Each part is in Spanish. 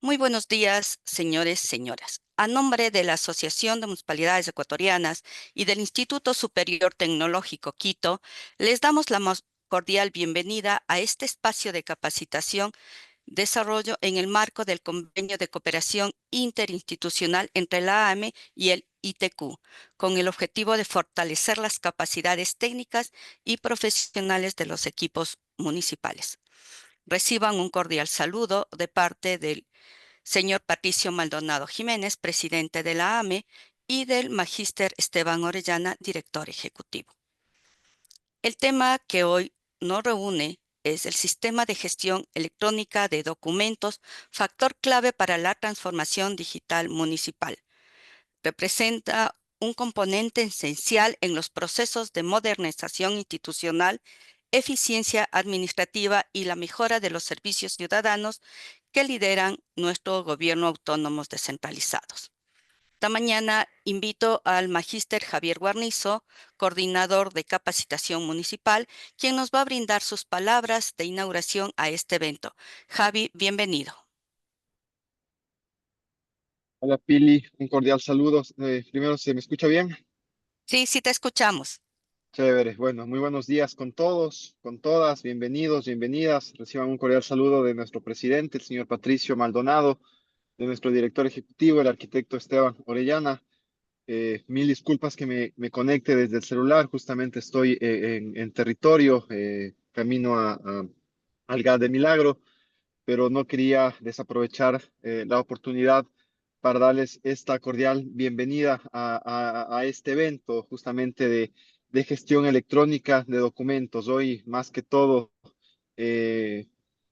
Muy buenos días, señores, señoras. A nombre de la Asociación de Municipalidades Ecuatorianas y del Instituto Superior Tecnológico Quito, les damos la más cordial bienvenida a este espacio de capacitación desarrollo en el marco del Convenio de Cooperación Interinstitucional entre la AME y el ITQ, con el objetivo de fortalecer las capacidades técnicas y profesionales de los equipos municipales. Reciban un cordial saludo de parte del señor Patricio Maldonado Jiménez, presidente de la AME, y del magíster Esteban Orellana, director ejecutivo. El tema que hoy nos reúne es el sistema de gestión electrónica de documentos, factor clave para la transformación digital municipal. Representa un componente esencial en los procesos de modernización institucional, eficiencia administrativa y la mejora de los servicios ciudadanos que lideran nuestro gobierno autónomos descentralizados. Esta mañana invito al magíster Javier Guarnizo, coordinador de capacitación municipal, quien nos va a brindar sus palabras de inauguración a este evento. Javi, bienvenido. Hola Pili, un cordial saludo. Primero, ¿se me escucha bien? Sí, sí te escuchamos. Chévere. Bueno, muy buenos días con todos, con todas. Bienvenidos, bienvenidas. Reciban un cordial saludo de nuestro presidente, el señor Patricio Maldonado, de nuestro director ejecutivo, el arquitecto Esteban Orellana. Mil disculpas que me conecte desde el celular. Justamente estoy en territorio, camino al GAD de Milagro, pero no quería desaprovechar la oportunidad para darles esta cordial bienvenida a este evento justamente de gestión electrónica de documentos. Hoy, más que todo, eh,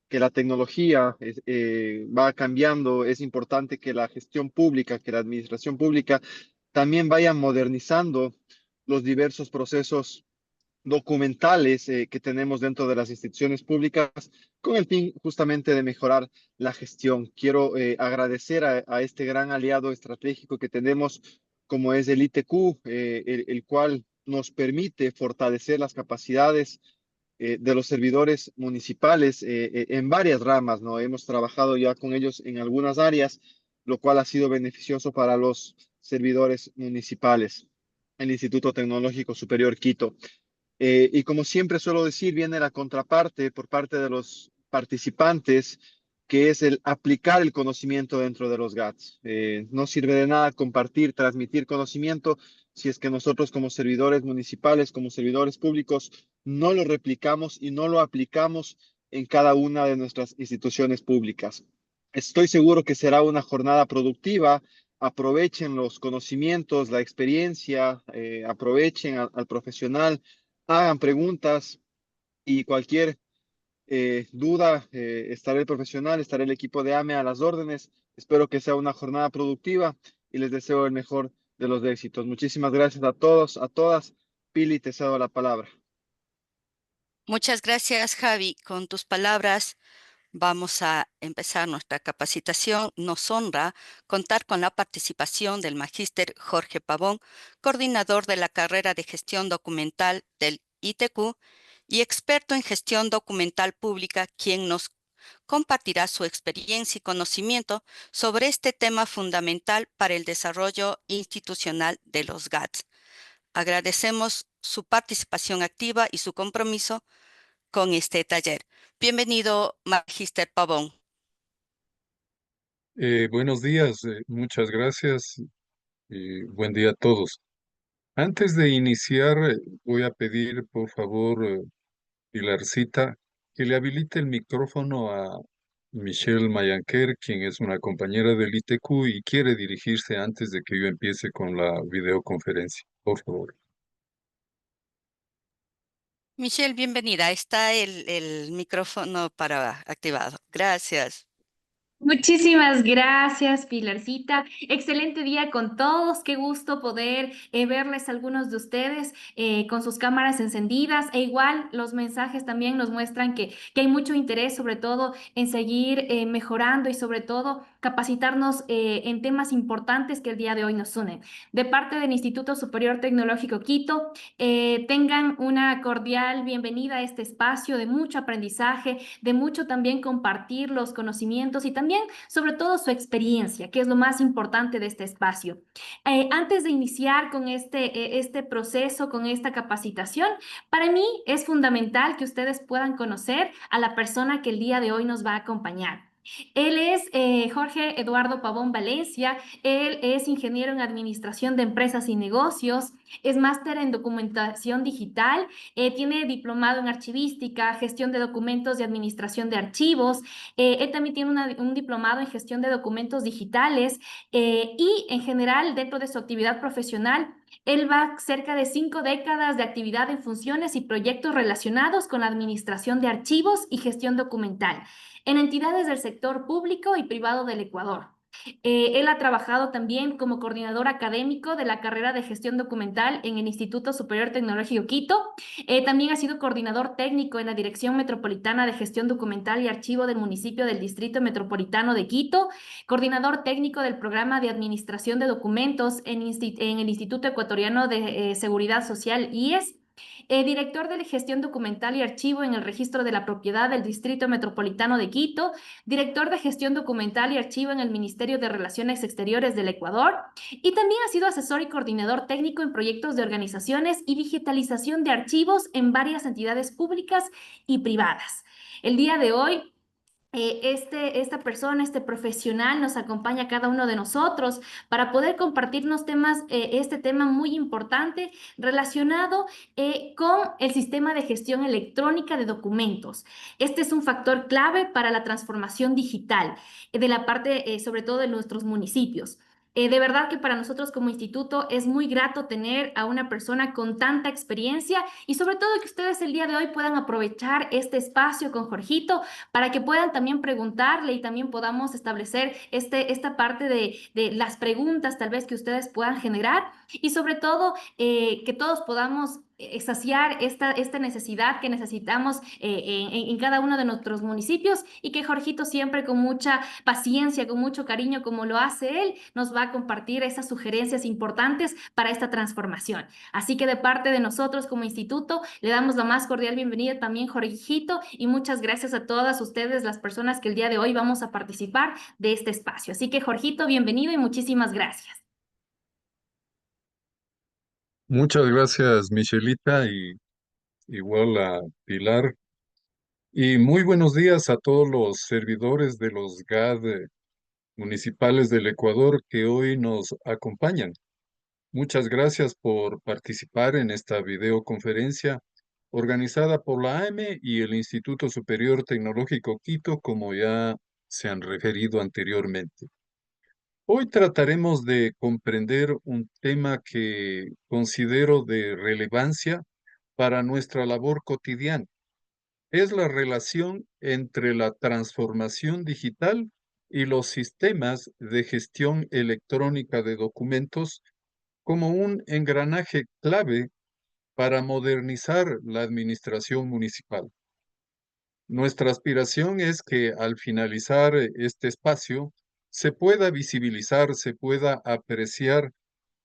que la tecnología va cambiando, es importante que la gestión pública, que la administración pública también vaya modernizando los diversos procesos documentales que tenemos dentro de las instituciones públicas con el fin justamente de mejorar la gestión. Quiero agradecer a este gran aliado estratégico que tenemos como es el ITQ, el cual nos permite fortalecer las capacidades de los servidores municipales en varias ramas, ¿no? Hemos trabajado ya con ellos en algunas áreas, lo cual ha sido beneficioso para los servidores municipales. El Instituto Tecnológico Superior Quito. Y como siempre suelo decir, viene la contraparte por parte de los participantes, que es el aplicar el conocimiento dentro de los GATS. No sirve de nada compartir, transmitir conocimiento si es que nosotros como servidores municipales, como servidores públicos, no lo replicamos y no lo aplicamos en cada una de nuestras instituciones públicas. Estoy seguro que será una jornada productiva. Aprovechen los conocimientos, la experiencia, aprovechen al profesional, hagan preguntas y cualquier duda, estará el profesional, estará el equipo de AME a las órdenes. Espero que sea una jornada productiva y les deseo el mejor de los éxitos. Muchísimas gracias a todos, a todas. Pili, te cedo la palabra. Muchas gracias, Javi. Con tus palabras vamos a empezar nuestra capacitación. Nos honra contar con la participación del magíster Jorge Pavón, coordinador de la carrera de gestión documental del ITQ y experto en gestión documental pública, quien nos compartirá su experiencia y conocimiento sobre este tema fundamental para el desarrollo institucional de los GATS. Agradecemos su participación activa y su compromiso con este taller. Bienvenido, Magíster Pavón. Buenos días, muchas gracias y buen día a todos. Antes de iniciar, voy a pedir, por favor, Pilarcita, que le habilite el micrófono a Michelle Mayanquer, quien es una compañera del ITQ y quiere dirigirse antes de que yo empiece con la videoconferencia. Por favor. Michelle, bienvenida. Está el micrófono para activado. Gracias. Muchísimas gracias, Pilarcita. Excelente día con todos. Qué gusto poder verles a algunos de ustedes con sus cámaras encendidas. E igual los mensajes también nos muestran que hay mucho interés, sobre todo en seguir mejorando y sobre todo capacitarnos en temas importantes que el día de hoy nos unen. De parte del Instituto Superior Tecnológico Quito, tengan una cordial bienvenida a este espacio de mucho aprendizaje, de mucho también compartir los conocimientos y también también sobre todo su experiencia, que es lo más importante de este espacio. Antes de iniciar con este proceso, con esta capacitación, para mí es fundamental que ustedes puedan conocer a la persona que el día de hoy nos va a acompañar. Él es Jorge Eduardo Pavón Valencia. Él es ingeniero en administración de empresas y negocios, es máster en documentación digital, tiene diplomado en archivística, gestión de documentos y administración de archivos. Él también tiene un diplomado en gestión de documentos digitales y en general dentro de su actividad profesional. Él va cerca de 5 décadas de actividad en funciones y proyectos relacionados con la administración de archivos y gestión documental en entidades del sector público y privado del Ecuador. Él ha trabajado también como coordinador académico de la carrera de gestión documental en el Instituto Superior Tecnológico Quito. También ha sido coordinador técnico en la Dirección Metropolitana de Gestión Documental y Archivo del municipio del Distrito Metropolitano de Quito, coordinador técnico del programa de administración de documentos en el Instituto Ecuatoriano de Seguridad Social, IES. Director de gestión documental y archivo en el registro de la propiedad del Distrito Metropolitano de Quito, director de gestión documental y archivo en el Ministerio de Relaciones Exteriores del Ecuador y también ha sido asesor y coordinador técnico en proyectos de organizaciones y digitalización de archivos en varias entidades públicas y privadas. El día de hoy esta persona, este profesional nos acompaña a cada uno de nosotros para poder compartirnos este tema muy importante relacionado con el sistema de gestión electrónica de documentos. Este es un factor clave para la transformación digital de la parte, sobre todo de nuestros municipios. De verdad que para nosotros como instituto es muy grato tener a una persona con tanta experiencia y sobre todo que ustedes el día de hoy puedan aprovechar este espacio con Jorgito para que puedan también preguntarle y también podamos establecer esta parte de las preguntas tal vez que ustedes puedan generar y sobre todo que todos podamos saciar esta necesidad que necesitamos en cada uno de nuestros municipios y que Jorgito siempre con mucha paciencia, con mucho cariño, como lo hace él, nos va a compartir esas sugerencias importantes para esta transformación. Así que de parte de nosotros como instituto, le damos la más cordial bienvenida también, Jorgito, y muchas gracias a todas ustedes, las personas que el día de hoy vamos a participar de este espacio. Así que, Jorgito, bienvenido y muchísimas gracias. Muchas gracias, Michelita, y igual a Pilar. Y muy buenos días a todos los servidores de los GAD municipales del Ecuador que hoy nos acompañan. Muchas gracias por participar en esta videoconferencia organizada por la AME y el Instituto Superior Tecnológico Quito, como ya se han referido anteriormente. Hoy trataremos de comprender un tema que considero de relevancia para nuestra labor cotidiana. Es la relación entre la transformación digital y los sistemas de gestión electrónica de documentos como un engranaje clave para modernizar la administración municipal. Nuestra aspiración es que al finalizar este espacio se pueda visibilizar, se pueda apreciar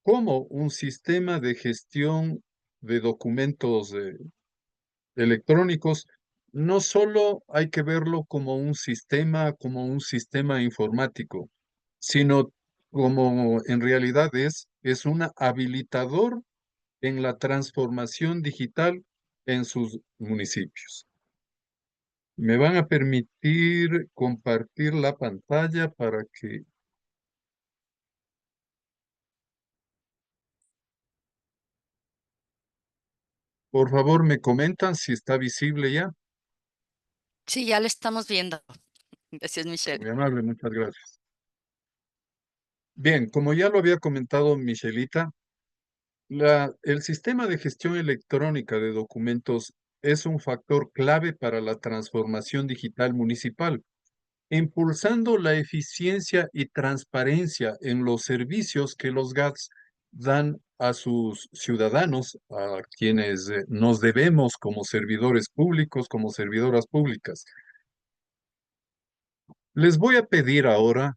cómo un sistema de gestión de documentos electrónicos no solo hay que verlo como un sistema informático, sino como en realidad es un habilitador en la transformación digital en sus municipios. Me van a permitir compartir la pantalla para que, por favor, me comentan si está visible ya. Sí, ya lo estamos viendo. Gracias, Michelle. Muy amable, muchas gracias. Bien, como ya lo había comentado Michelita, el sistema de gestión electrónica de documentos es un factor clave para la transformación digital municipal, impulsando la eficiencia y transparencia en los servicios que los GATS dan a sus ciudadanos, a quienes nos debemos como servidores públicos, como servidoras públicas. Les voy a pedir ahora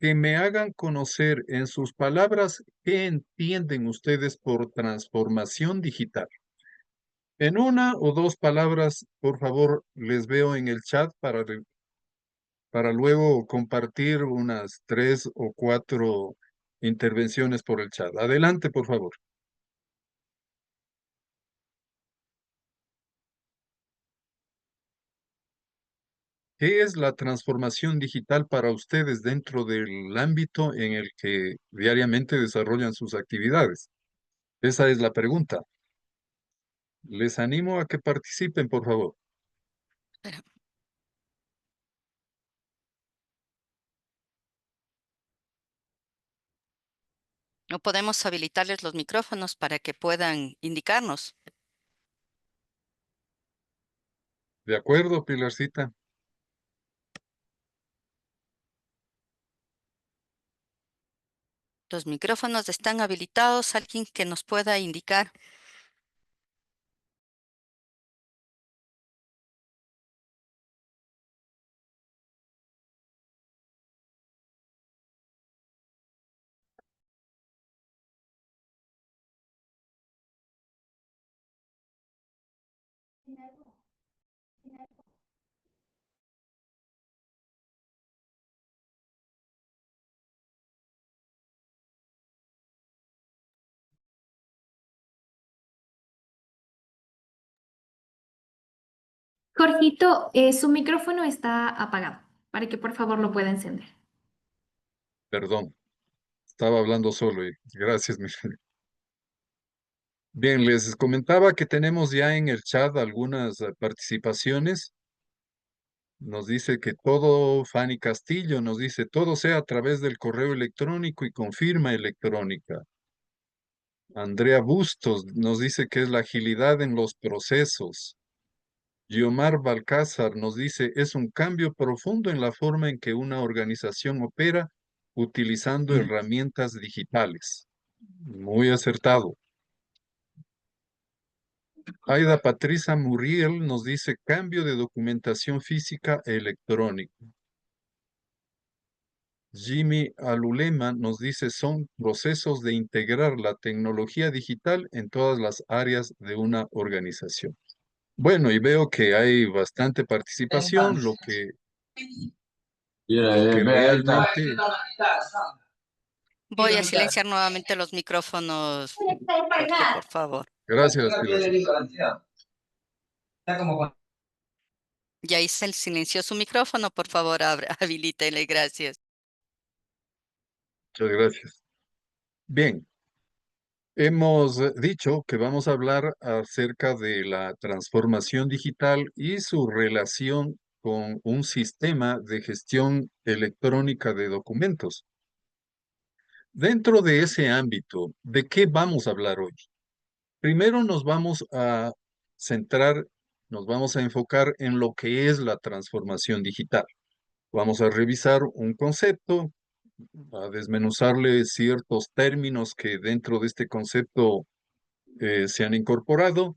que me hagan conocer en sus palabras qué entienden ustedes por transformación digital. En una o dos palabras, por favor, les veo en el chat para luego compartir unas 3 o 4 intervenciones por el chat. Adelante, por favor. ¿Qué es la transformación digital para ustedes dentro del ámbito en el que diariamente desarrollan sus actividades? Esa es la pregunta. Les animo a que participen, por favor. Pero no podemos habilitarles los micrófonos para que puedan indicarnos. ¿De acuerdo, Pilarcita? Los micrófonos están habilitados. ¿Alguien que nos pueda indicar? Jorgito, su micrófono está apagado, para que por favor lo pueda encender. Perdón, estaba hablando solo y gracias, Bien, les comentaba que tenemos ya en el chat algunas participaciones. Nos dice que todo, Fanny Castillo nos dice, todo sea a través del correo electrónico y con firma electrónica. Andrea Bustos nos dice que es la agilidad en los procesos. Guiomar Balcázar nos dice, es un cambio profundo en la forma en que una organización opera utilizando herramientas digitales. Muy acertado. Aida Patricia Muriel nos dice, cambio de documentación física e electrónica. Jimmy Alulema nos dice, son procesos de integrar la tecnología digital en todas las áreas de una organización. Bueno, y veo que hay bastante participación, lo que realmente... Voy a silenciar nuevamente los micrófonos, Jorge, por favor. Gracias, Pilarcita. Ya hice el silencio su micrófono, por favor, habilítele, gracias. Muchas gracias. Bien, hemos dicho que vamos a hablar acerca de la transformación digital y su relación con un sistema de gestión electrónica de documentos. Dentro de ese ámbito, ¿de qué vamos a hablar hoy? Primero nos vamos a centrar, nos vamos a enfocar en lo que es la transformación digital. Vamos a revisar un concepto, a desmenuzarle ciertos términos que dentro de este concepto se han incorporado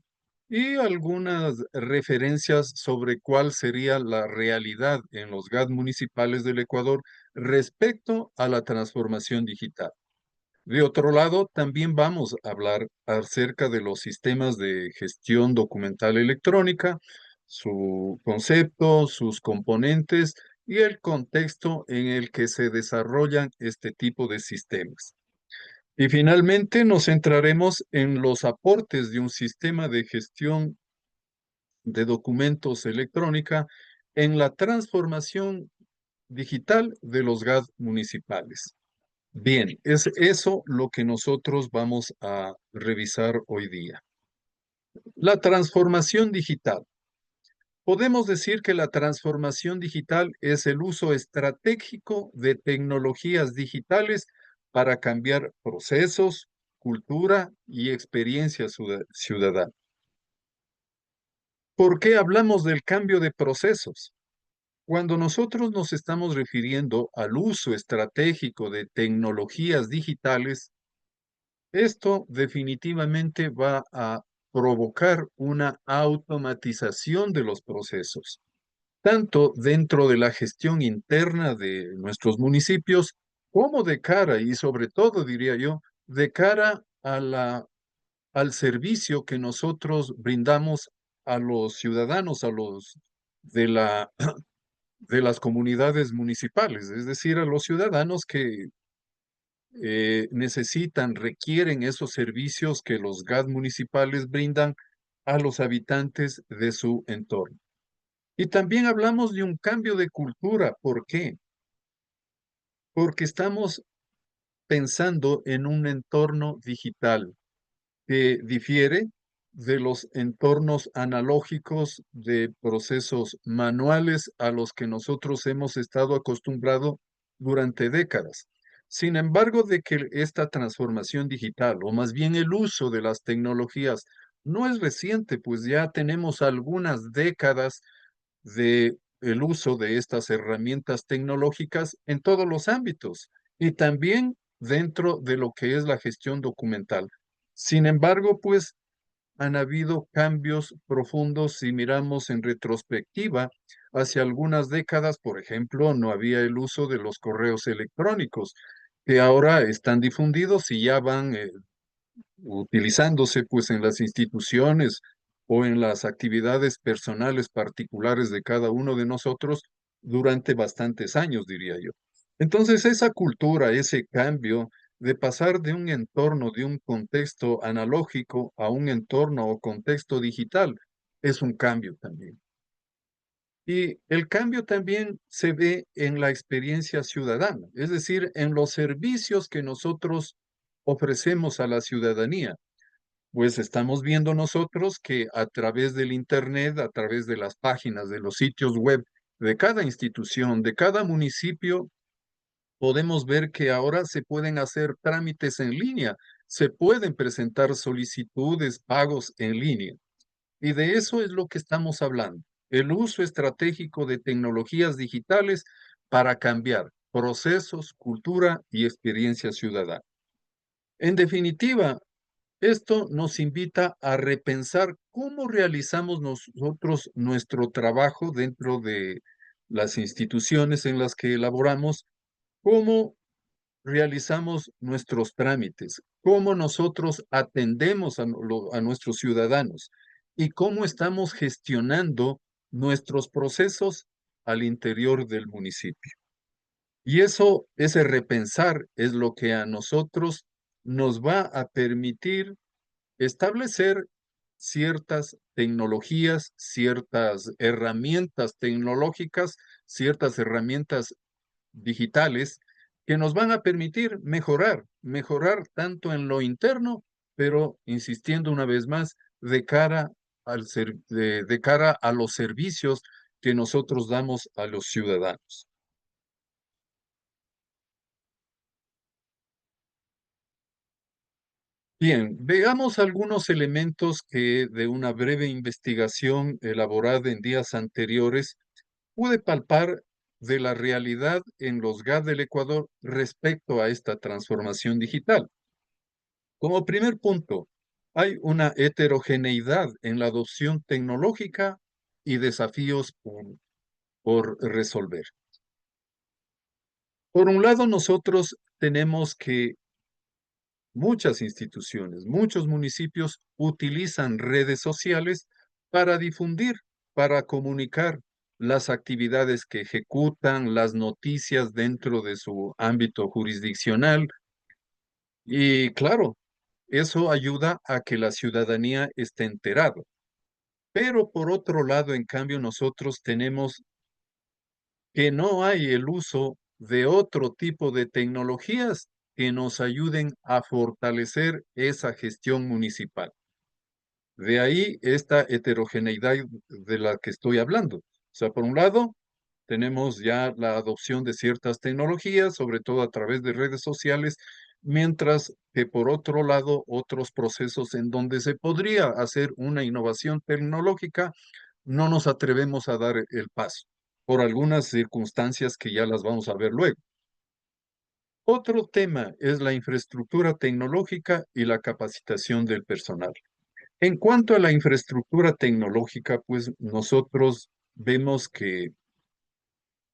y algunas referencias sobre cuál sería la realidad en los GAD municipales del Ecuador respecto a la transformación digital. De otro lado, también vamos a hablar acerca de los sistemas de gestión documental electrónica, su concepto, sus componentes y el contexto en el que se desarrollan este tipo de sistemas. Y finalmente nos centraremos en los aportes de un sistema de gestión de documentos electrónica en la transformación digital de los GAD municipales. Bien, es eso lo que nosotros vamos a revisar hoy día. La transformación digital. Podemos decir que la transformación digital es el uso estratégico de tecnologías digitales para cambiar procesos, cultura y experiencia ciudadana. ¿Por qué hablamos del cambio de procesos? Cuando nosotros nos estamos refiriendo al uso estratégico de tecnologías digitales, esto definitivamente va a provocar una automatización de los procesos, tanto dentro de la gestión interna de nuestros municipios, como de cara, y sobre todo, diría yo, de cara a la al servicio que nosotros brindamos a los ciudadanos, a los de de las comunidades municipales, es decir, a los ciudadanos que necesitan, requieren esos servicios que los GAD municipales brindan a los habitantes de su entorno. Y también hablamos de un cambio de cultura. ¿Por qué? Porque estamos pensando en un entorno digital que difiere de los entornos analógicos de procesos manuales a los que nosotros hemos estado acostumbrados durante décadas. Sin embargo, de que esta transformación digital, o más bien el uso de las tecnologías, no es reciente, pues ya tenemos algunas décadas de el uso de estas herramientas tecnológicas en todos los ámbitos y también dentro de lo que es la gestión documental. Sin embargo, pues han habido cambios profundos si miramos en retrospectiva. Hace algunas décadas, por ejemplo, no había el uso de los correos electrónicos, que ahora están difundidos y ya van utilizándose pues en las instituciones o en las actividades personales particulares de cada uno de nosotros durante bastantes años, diría yo. Entonces, esa cultura, ese cambio de pasar de un entorno, de un contexto analógico a un entorno o contexto digital, es un cambio también. Y el cambio también se ve en la experiencia ciudadana, es decir, en los servicios que nosotros ofrecemos a la ciudadanía. Pues estamos viendo nosotros que a través del Internet, a través de las páginas, de los sitios web de cada institución, de cada municipio, podemos ver que ahora se pueden hacer trámites en línea, se pueden presentar solicitudes, pagos en línea. Y de eso es lo que estamos hablando, el uso estratégico de tecnologías digitales para cambiar procesos, cultura y experiencia ciudadana. En definitiva, esto nos invita a repensar cómo realizamos nosotros nuestro trabajo dentro de las instituciones en las que elaboramos, cómo realizamos nuestros trámites, cómo nosotros atendemos a nuestros ciudadanos y cómo estamos gestionando nuestros procesos al interior del municipio. Y eso, ese repensar es lo que a nosotros nos va a permitir establecer ciertas tecnologías, ciertas herramientas tecnológicas, ciertas herramientas digitales que nos van a permitir mejorar tanto en lo interno, pero insistiendo una vez más, de cara a los servicios que nosotros damos a los ciudadanos. Bien, veamos algunos elementos que de una breve investigación elaborada en días anteriores pude palpar de la realidad en los GAD del Ecuador respecto a esta transformación digital. Como primer punto, hay una heterogeneidad en la adopción tecnológica y desafíos por resolver. Por un lado, nosotros tenemos que muchas instituciones, muchos municipios utilizan redes sociales para difundir, para comunicar las actividades que ejecutan, las noticias dentro de su ámbito jurisdiccional. Y claro, eso ayuda a que la ciudadanía esté enterada. Pero por otro lado, en cambio, nosotros tenemos que no hay el uso de otro tipo de tecnologías que nos ayuden a fortalecer esa gestión municipal. De ahí esta heterogeneidad de la que estoy hablando. O sea, por un lado, tenemos ya la adopción de ciertas tecnologías, sobre todo a través de redes sociales, mientras que por otro lado, otros procesos en donde se podría hacer una innovación tecnológica, no nos atrevemos a dar el paso, por algunas circunstancias que ya las vamos a ver luego. Otro tema es la infraestructura tecnológica y la capacitación del personal. En cuanto a la infraestructura tecnológica, pues nosotros vemos que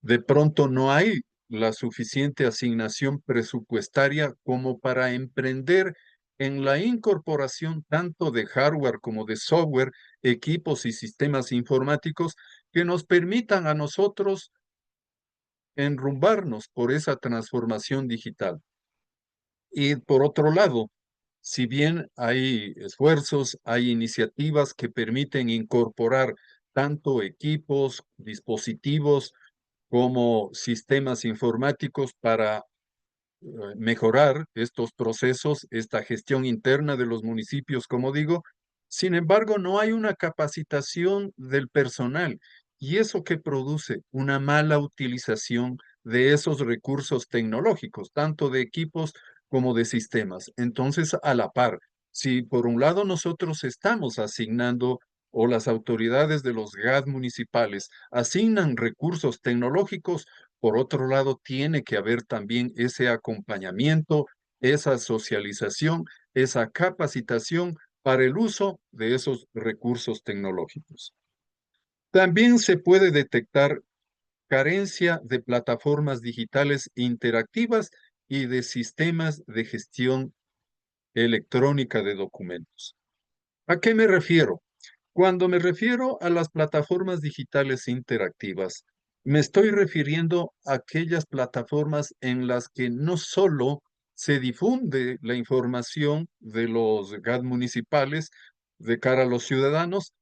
de pronto no hay la suficiente asignación presupuestaria como para emprender en la incorporación tanto de hardware como de software, equipos y sistemas informáticos que nos permitan a nosotros enrumbarnos por esa transformación digital. Y por otro lado, si bien hay esfuerzos, hay iniciativas que permiten incorporar tanto equipos, dispositivos, como sistemas informáticos para mejorar estos procesos, esta gestión interna de los municipios, como digo. Sin embargo, no hay una capacitación del personal y eso que produce una mala utilización de esos recursos tecnológicos, tanto de equipos como de sistemas. Entonces, a la par, si por un lado nosotros estamos asignando o las autoridades de los GAD municipales asignan recursos tecnológicos, por otro lado, tiene que haber también ese acompañamiento, esa socialización, esa capacitación para el uso de esos recursos tecnológicos. También se puede detectar carencia de plataformas digitales interactivas y de sistemas de gestión electrónica de documentos. ¿A qué me refiero? Cuando me refiero a las plataformas digitales interactivas, me estoy refiriendo a aquellas plataformas en las que no solo se difunde la información de los GAD municipales de cara a los ciudadanos,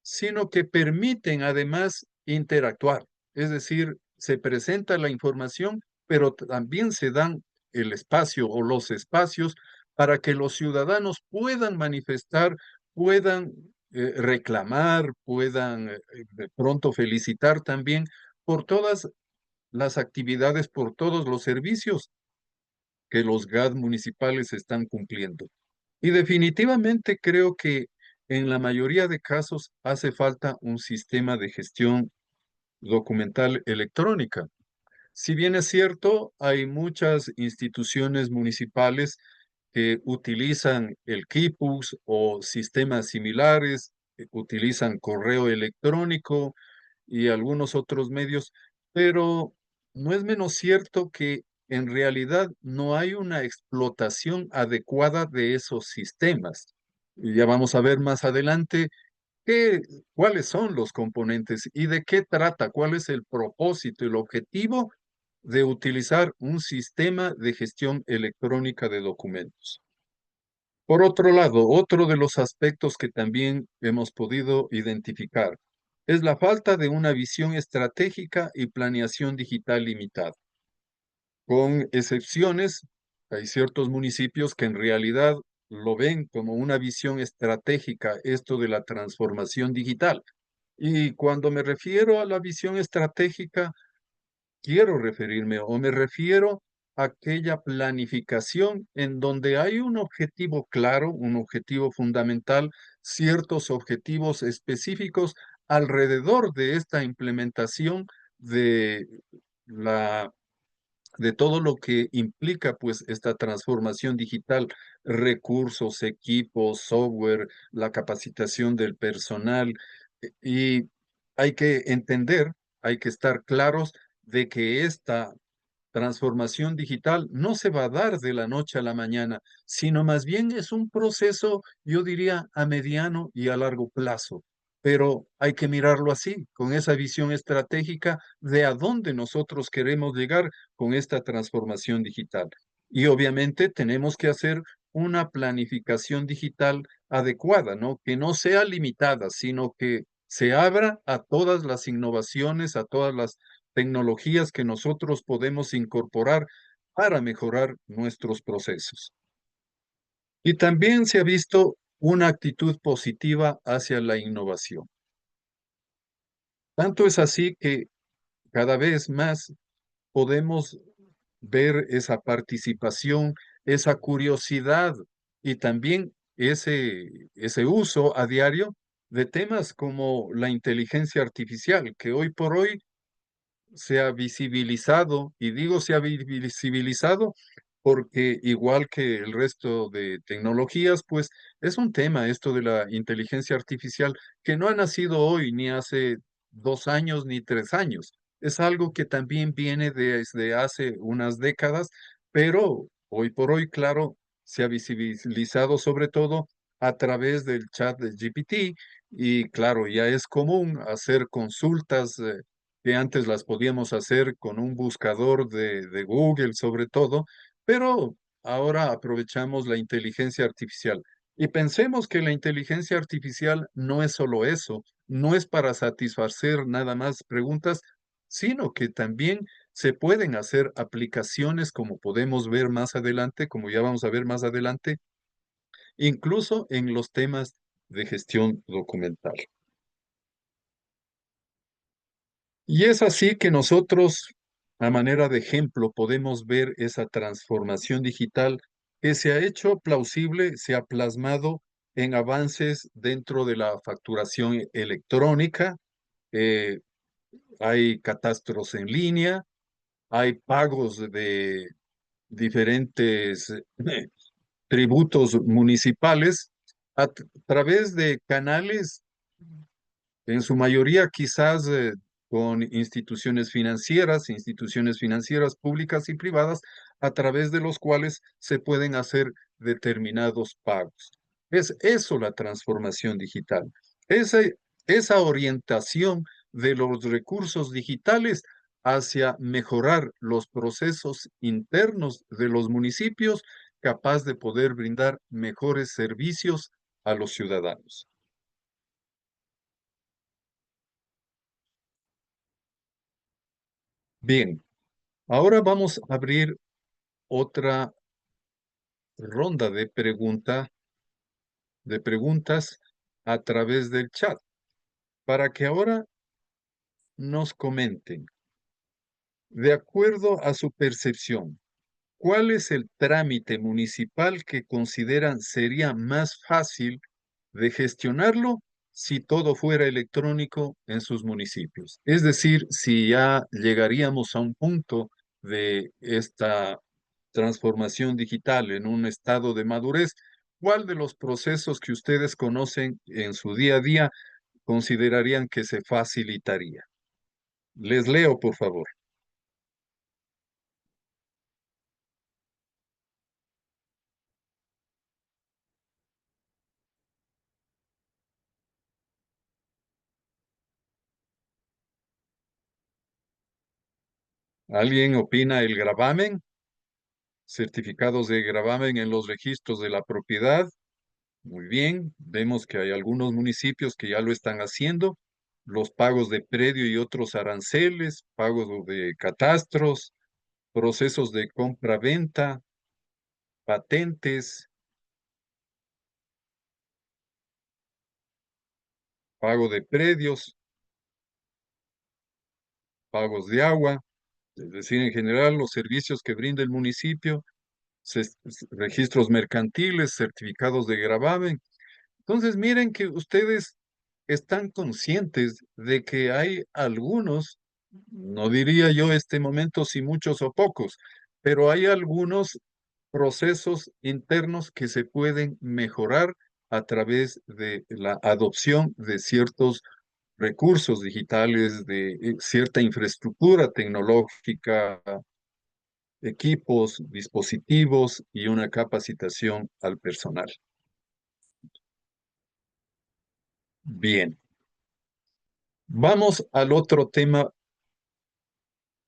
sino que permiten además interactuar. Es decir, se presenta la información, pero también se dan el espacio o los espacios para que los ciudadanos puedan manifestar, puedan reclamar, puedan de pronto felicitar también por todas las actividades, por todos los servicios que los GAD municipales están cumpliendo. Y definitivamente creo que en la mayoría de casos hace falta un sistema de gestión documental electrónica. Si bien es cierto, hay muchas instituciones municipales que utilizan el Kipux o sistemas similares, utilizan correo electrónico y algunos otros medios, pero no es menos cierto que en realidad no hay una explotación adecuada de esos sistemas. Y ya vamos a ver más adelante qué, cuáles son los componentes y de qué trata, cuál es el propósito, el objetivo de utilizar un sistema de gestión electrónica de documentos. Por otro lado, otro de los aspectos que también hemos podido identificar es la falta de una visión estratégica y planeación digital limitada. Con excepciones, hay ciertos municipios que en realidad lo ven como una visión estratégica, esto de la transformación digital. Y cuando me refiero a la visión estratégica, quiero referirme o me refiero a aquella planificación en donde hay un objetivo claro, un objetivo fundamental, ciertos objetivos específicos alrededor de esta implementación de la de todo lo que implica pues esta transformación digital, recursos, equipos, software, la capacitación del personal y hay que entender, hay que estar claros de que esta transformación digital no se va a dar de la noche a la mañana, sino más bien es un proceso, yo diría, a mediano y a largo plazo. Pero hay que mirarlo así, con esa visión estratégica de a dónde nosotros queremos llegar con esta transformación digital. Y obviamente tenemos que hacer una planificación digital adecuada, ¿no? Que no sea limitada, sino que se abra a todas las innovaciones, a todas las tecnologías que nosotros podemos incorporar para mejorar nuestros procesos. Y también se ha visto una actitud positiva hacia la innovación. Tanto es así que cada vez más podemos ver esa participación, esa curiosidad y también ese uso a diario de temas como la inteligencia artificial, que hoy por hoy se ha visibilizado, y digo se ha visibilizado porque igual que el resto de tecnologías, pues es un tema esto de la inteligencia artificial que no ha nacido hoy, ni hace 2 años, ni 3 años. Es algo que también viene desde hace unas décadas, pero hoy por hoy, claro, se ha visibilizado sobre todo a través del chat de GPT y claro, ya es común hacer consultas que antes las podíamos hacer con un buscador de Google sobre todo, pero ahora aprovechamos la inteligencia artificial. Y pensemos que la inteligencia artificial no es solo eso, no es para satisfacer nada más preguntas, sino que también se pueden hacer aplicaciones como podemos ver más adelante, como ya vamos a ver más adelante, incluso en los temas de gestión documental. Y es así que nosotros, a manera de ejemplo, podemos ver esa transformación digital que se ha hecho plausible, se ha plasmado en avances dentro de la facturación electrónica. eh, Hay catastros en línea, hay pagos de diferentes tributos municipales a través de canales, en su mayoría quizás con instituciones financieras públicas y privadas, a través de los cuales se pueden hacer determinados pagos. Es eso la transformación digital. Esa, esa orientación de los recursos digitales hacia mejorar los procesos internos de los municipios, capaz de poder brindar mejores servicios a los ciudadanos. Bien, ahora vamos a abrir otra ronda de preguntas a través del chat para que ahora nos comenten, de acuerdo a su percepción, ¿cuál es el trámite municipal que consideran sería más fácil de gestionarlo si todo fuera electrónico en sus municipios? Es decir, si ya llegaríamos a un punto de esta transformación digital en un estado de madurez, ¿cuál de los procesos que ustedes conocen en su día a día considerarían que se facilitaría? Les leo, por favor. ¿Alguien opina el gravamen? Certificados de gravamen en los registros de la propiedad. Muy bien, vemos que hay algunos municipios que ya lo están haciendo. Los pagos de predio y otros aranceles, pagos de catastros, procesos de compra-venta, patentes, pago de predios, pagos de agua, es decir, en general los servicios que brinda el municipio, registros mercantiles, certificados de gravamen. Entonces, miren que ustedes están conscientes de que hay algunos, no diría yo este momento si muchos o pocos, pero hay algunos procesos internos que se pueden mejorar a través de la adopción de ciertos recursos digitales, de cierta infraestructura tecnológica, equipos, dispositivos y una capacitación al personal. Bien, vamos al otro tema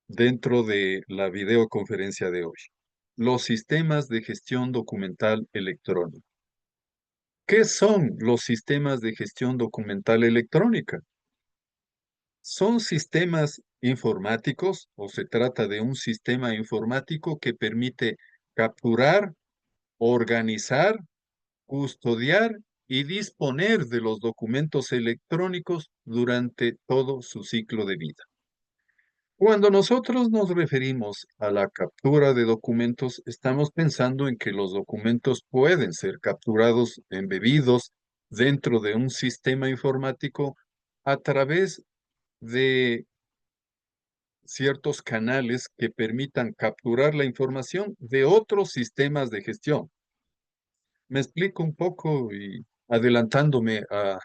dentro de la videoconferencia de hoy. Los sistemas de gestión documental electrónica. ¿Qué son los sistemas de gestión documental electrónica? Son sistemas informáticos o se trata de un sistema informático que permite capturar, organizar, custodiar y disponer de los documentos electrónicos durante todo su ciclo de vida. Cuando nosotros nos referimos a la captura de documentos, estamos pensando en que los documentos pueden ser capturados, embebidos dentro de un sistema informático a través de ciertos canales que permitan capturar la información de otros sistemas de gestión. Me explico un poco y adelantándome a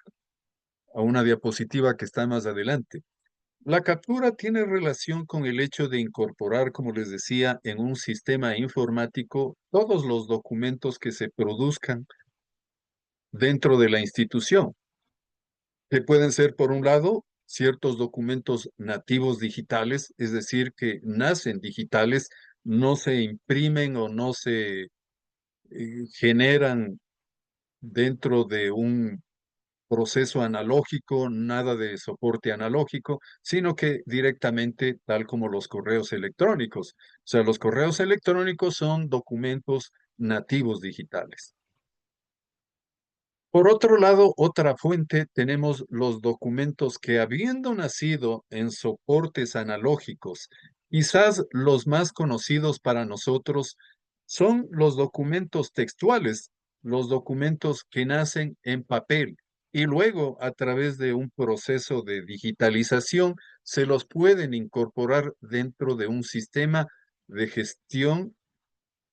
una diapositiva que está más adelante. La captura tiene relación con el hecho de incorporar, como les decía, en un sistema informático todos los documentos que se produzcan dentro de la institución, que pueden ser, por un lado, ciertos documentos nativos digitales, es decir, que nacen digitales, no se imprimen o no se generan dentro de un proceso analógico, nada de soporte analógico, sino que directamente tal como los correos electrónicos. O sea, los correos electrónicos son documentos nativos digitales. Por otro lado, otra fuente, tenemos los documentos que habiendo nacido en soportes analógicos, quizás los más conocidos para nosotros son los documentos textuales, los documentos que nacen en papel y luego a través de un proceso de digitalización se los pueden incorporar dentro de un sistema de gestión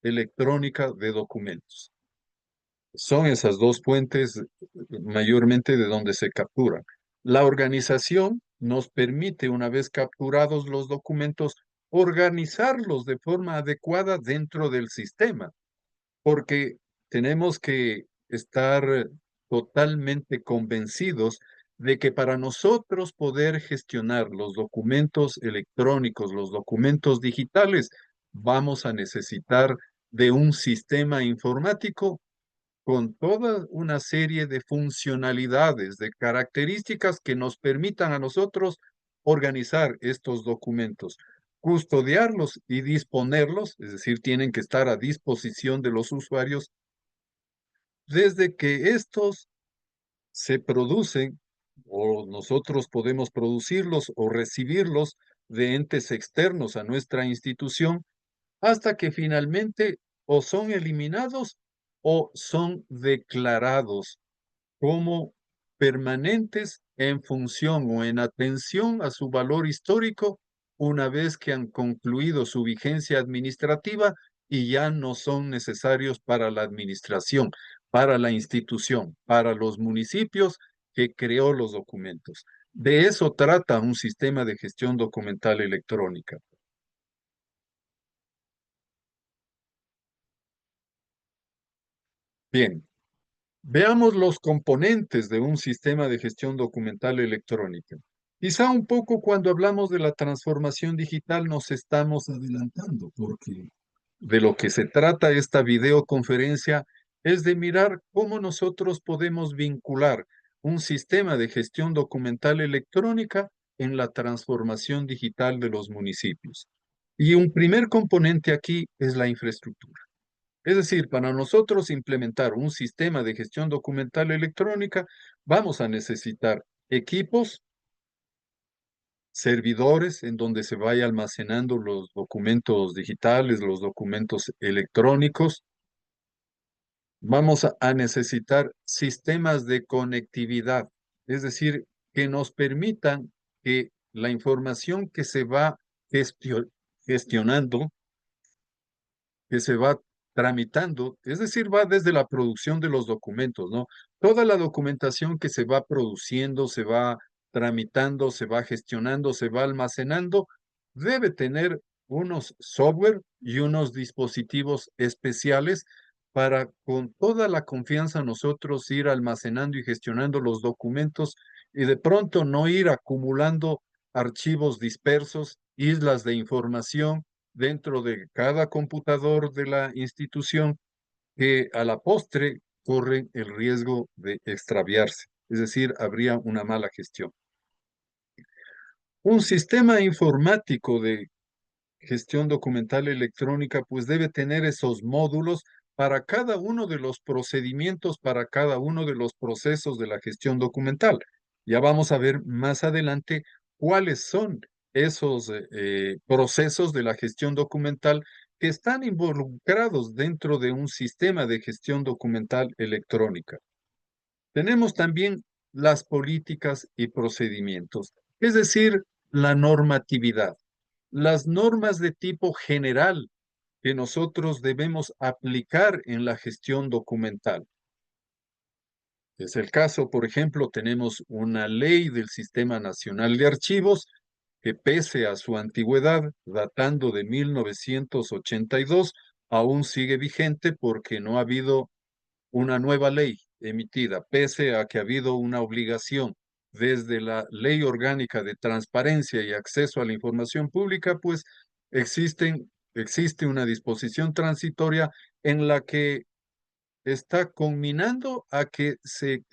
electrónica de documentos. Son esas dos fuentes mayormente de donde se capturan. La organización nos permite, una vez capturados los documentos, organizarlos de forma adecuada dentro del sistema, porque tenemos que estar totalmente convencidos de que para nosotros poder gestionar los documentos electrónicos, los documentos digitales, vamos a necesitar de un sistema informático con toda una serie de funcionalidades, de características que nos permitan a nosotros organizar estos documentos, custodiarlos y disponerlos, es decir, tienen que estar a disposición de los usuarios desde que estos se producen o nosotros podemos producirlos o recibirlos de entes externos a nuestra institución hasta que finalmente o son eliminados o son declarados como permanentes en función o en atención a su valor histórico una vez que han concluido su vigencia administrativa y ya no son necesarios para la administración, para la institución, para los municipios que creó los documentos. De eso trata un sistema de gestión documental electrónica. Bien, veamos los componentes de un sistema de gestión documental electrónica. Quizá un poco cuando hablamos de la transformación digital nos estamos adelantando, porque de lo que se trata esta videoconferencia es de mirar cómo nosotros podemos vincular un sistema de gestión documental electrónica en la transformación digital de los municipios. Y un primer componente aquí es la infraestructura. Es decir, para nosotros implementar un sistema de gestión documental electrónica, vamos a necesitar equipos, servidores en donde se vaya almacenando los documentos digitales, los documentos electrónicos. Vamos a necesitar sistemas de conectividad, es decir, que nos permitan que la información que se va gestionando, que se va tramitando, es decir, va desde la producción de los documentos, ¿no? Toda la documentación que se va produciendo, se va tramitando, se va gestionando, se va almacenando, debe tener unos software y unos dispositivos especiales para con toda la confianza nosotros ir almacenando y gestionando los documentos y de pronto no ir acumulando archivos dispersos, islas de información dentro de cada computador de la institución que a la postre corren el riesgo de extraviarse, es decir, habría una mala gestión. Un sistema informático de gestión documental electrónica pues debe tener esos módulos para cada uno de los procedimientos, para cada uno de los procesos de la gestión documental. Ya vamos a ver más adelante cuáles son esos procesos de la gestión documental que están involucrados dentro de un sistema de gestión documental electrónica. Tenemos también las políticas y procedimientos, es decir, la normatividad, las normas de tipo general que nosotros debemos aplicar en la gestión documental. Es el caso, por ejemplo, tenemos una ley del Sistema Nacional de Archivos que pese a su antigüedad, datando de 1982, aún sigue vigente porque no ha habido una nueva ley emitida, pese a que ha habido una obligación desde la Ley Orgánica de Transparencia y Acceso a la Información Pública, pues existe una disposición transitoria en la que está conminando a que se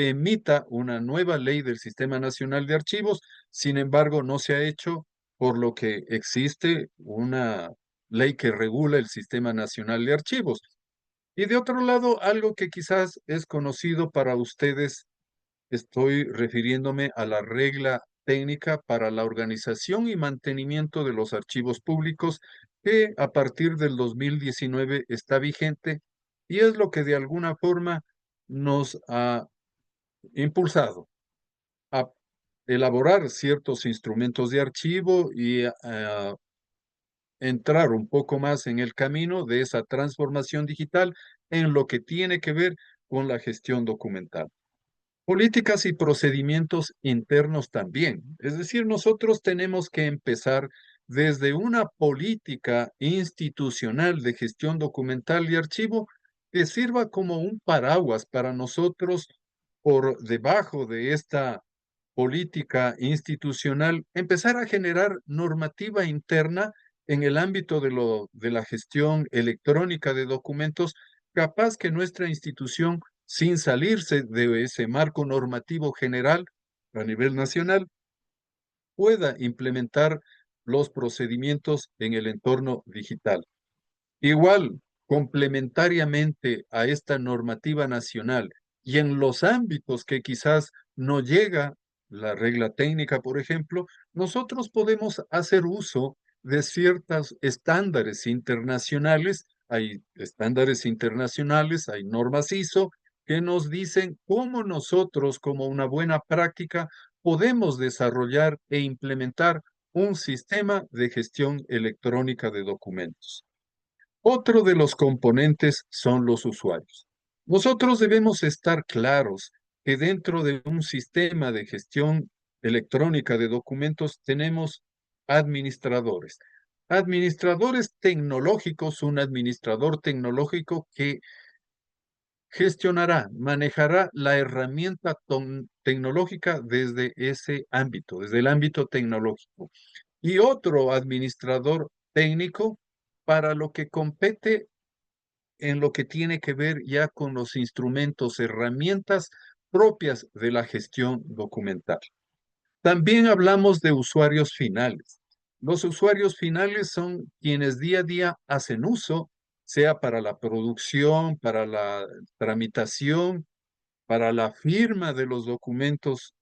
emita una nueva ley del Sistema Nacional de Archivos. Sin embargo, no se ha hecho, por lo que existe una ley que regula el Sistema Nacional de Archivos. Y de otro lado, algo que quizás es conocido para ustedes, estoy refiriéndome a la regla técnica para la organización y mantenimiento de los archivos públicos, que a partir del 2019 está vigente y es lo que de alguna forma nos ha impulsado a elaborar ciertos instrumentos de archivo y a entrar un poco más en el camino de esa transformación digital en lo que tiene que ver con la gestión documental. Políticas y procedimientos internos también. Es decir, nosotros tenemos que empezar desde una política institucional de gestión documental y archivo que sirva como un paraguas para nosotros por debajo de esta política institucional, empezar a generar normativa interna en el ámbito de la gestión electrónica de documentos, capaz que nuestra institución, sin salirse de ese marco normativo general a nivel nacional, pueda implementar los procedimientos en el entorno digital. Igual, complementariamente a esta normativa nacional y en los ámbitos que quizás no llega la regla técnica, por ejemplo, nosotros podemos hacer uso de ciertos estándares internacionales. Hay estándares internacionales, hay normas ISO que nos dicen cómo nosotros, como una buena práctica, podemos desarrollar e implementar un sistema de gestión electrónica de documentos. Otro de los componentes son los usuarios. Nosotros debemos estar claros que dentro de un sistema de gestión electrónica de documentos tenemos administradores. Administradores tecnológicos, un administrador tecnológico que gestionará, manejará la herramienta tecnológica desde ese ámbito, desde el ámbito tecnológico. Y otro administrador técnico para lo que compete en lo que tiene que ver ya con los instrumentos, herramientas propias de la gestión documental. También hablamos de usuarios finales. Los usuarios finales son quienes día a día hacen uso, sea para la producción, para la tramitación, para la firma de los documentos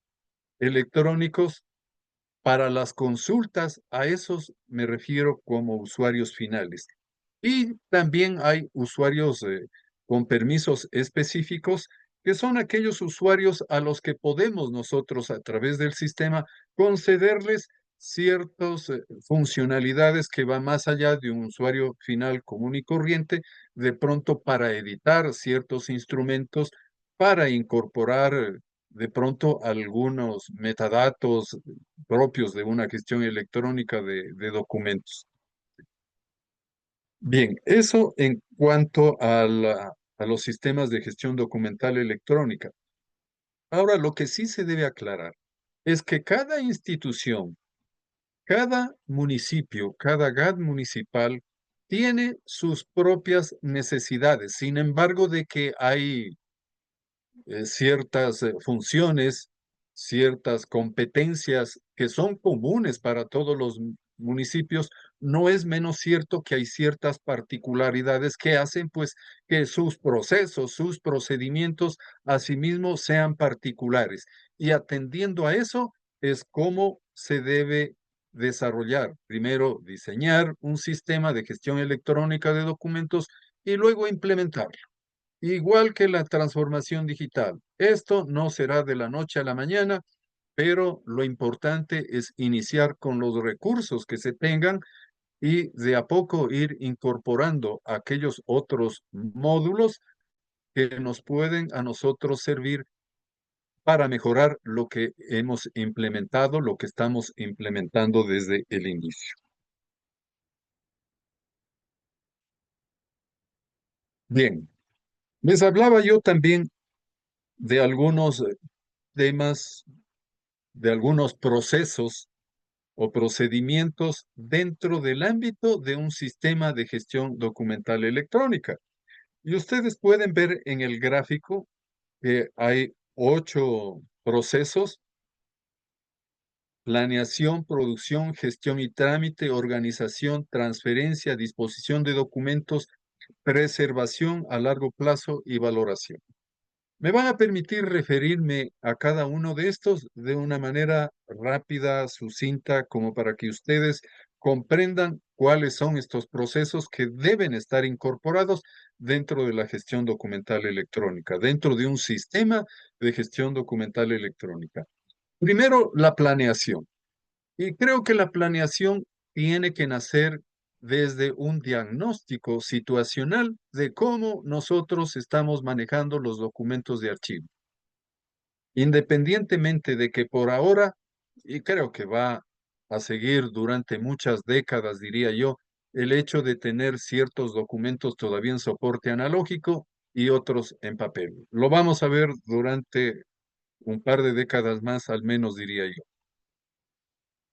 electrónicos, para las consultas. A esos me refiero como usuarios finales. Y también hay usuarios con permisos específicos, que son aquellos usuarios a los que podemos nosotros a través del sistema concederles ciertas funcionalidades que van más allá de un usuario final común y corriente, de pronto para editar ciertos instrumentos, para incorporar de pronto algunos metadatos propios de una gestión electrónica de documentos. Bien, eso en cuanto a los sistemas de gestión documental electrónica. Ahora, lo que sí se debe aclarar es que cada institución, cada municipio, cada GAD municipal tiene sus propias necesidades. Sin embargo, de que hay ciertas funciones, ciertas competencias que son comunes para todos los municipios, no es menos cierto que hay ciertas particularidades que hacen pues que sus procesos, sus procedimientos asimismo sean particulares. Y atendiendo a eso es cómo se debe desarrollar. Primero, diseñar un sistema de gestión electrónica de documentos y luego implementarlo. Igual que la transformación digital. Esto no será de la noche a la mañana, pero lo importante es iniciar con los recursos que se tengan y de a poco ir incorporando aquellos otros módulos que nos pueden a nosotros servir para mejorar lo que hemos implementado, lo que estamos implementando desde el inicio. Bien, les hablaba yo también de algunos temas, de algunos procesos o procedimientos dentro del ámbito de un sistema de gestión documental electrónica. Y ustedes pueden ver en el gráfico que hay 8 procesos: planeación, producción, gestión y trámite, organización, transferencia, disposición de documentos, preservación a largo plazo y valoración. Me van a permitir referirme a cada uno de estos de una manera rápida, sucinta, como para que ustedes comprendan cuáles son estos procesos que deben estar incorporados dentro de la gestión documental electrónica, dentro de un sistema de gestión documental electrónica. Primero, la planeación. Y creo que la planeación tiene que nacer desde un diagnóstico situacional de cómo nosotros estamos manejando los documentos de archivo. Independientemente de que por ahora, y creo que va a seguir durante muchas décadas, diría yo, el hecho de tener ciertos documentos todavía en soporte analógico y otros en papel. Lo vamos a ver durante un par de décadas más, al menos diría yo.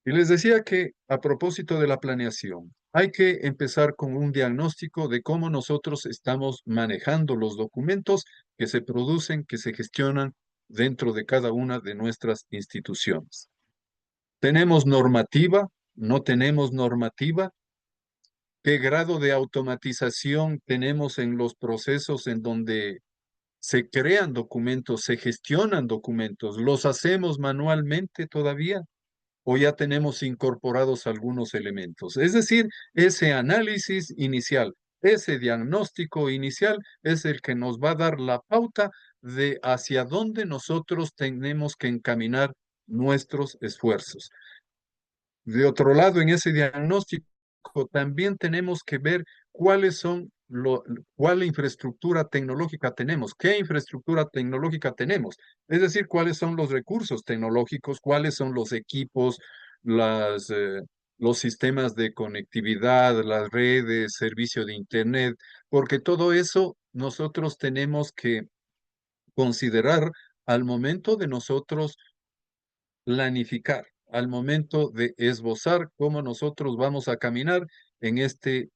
Y les decía que a propósito de la planeación, hay que empezar con un diagnóstico de cómo nosotros estamos manejando los documentos que se producen, que se gestionan dentro de cada una de nuestras instituciones. ¿Tenemos normativa? ¿No tenemos normativa? ¿Qué grado de automatización tenemos en los procesos en donde se crean documentos, se gestionan documentos? ¿Los hacemos manualmente todavía, o ya tenemos incorporados algunos elementos? Es decir, ese análisis inicial, ese diagnóstico inicial es el que nos va a dar la pauta de hacia dónde nosotros tenemos que encaminar nuestros esfuerzos. De otro lado, en ese diagnóstico también tenemos que ver cuáles son cuál infraestructura tecnológica tenemos, qué infraestructura tecnológica tenemos, es decir, cuáles son los recursos tecnológicos, cuáles son los equipos, las, los sistemas de conectividad, las redes, servicio de Internet, porque todo eso nosotros tenemos que considerar al momento de nosotros planificar, al momento de esbozar cómo nosotros vamos a caminar en este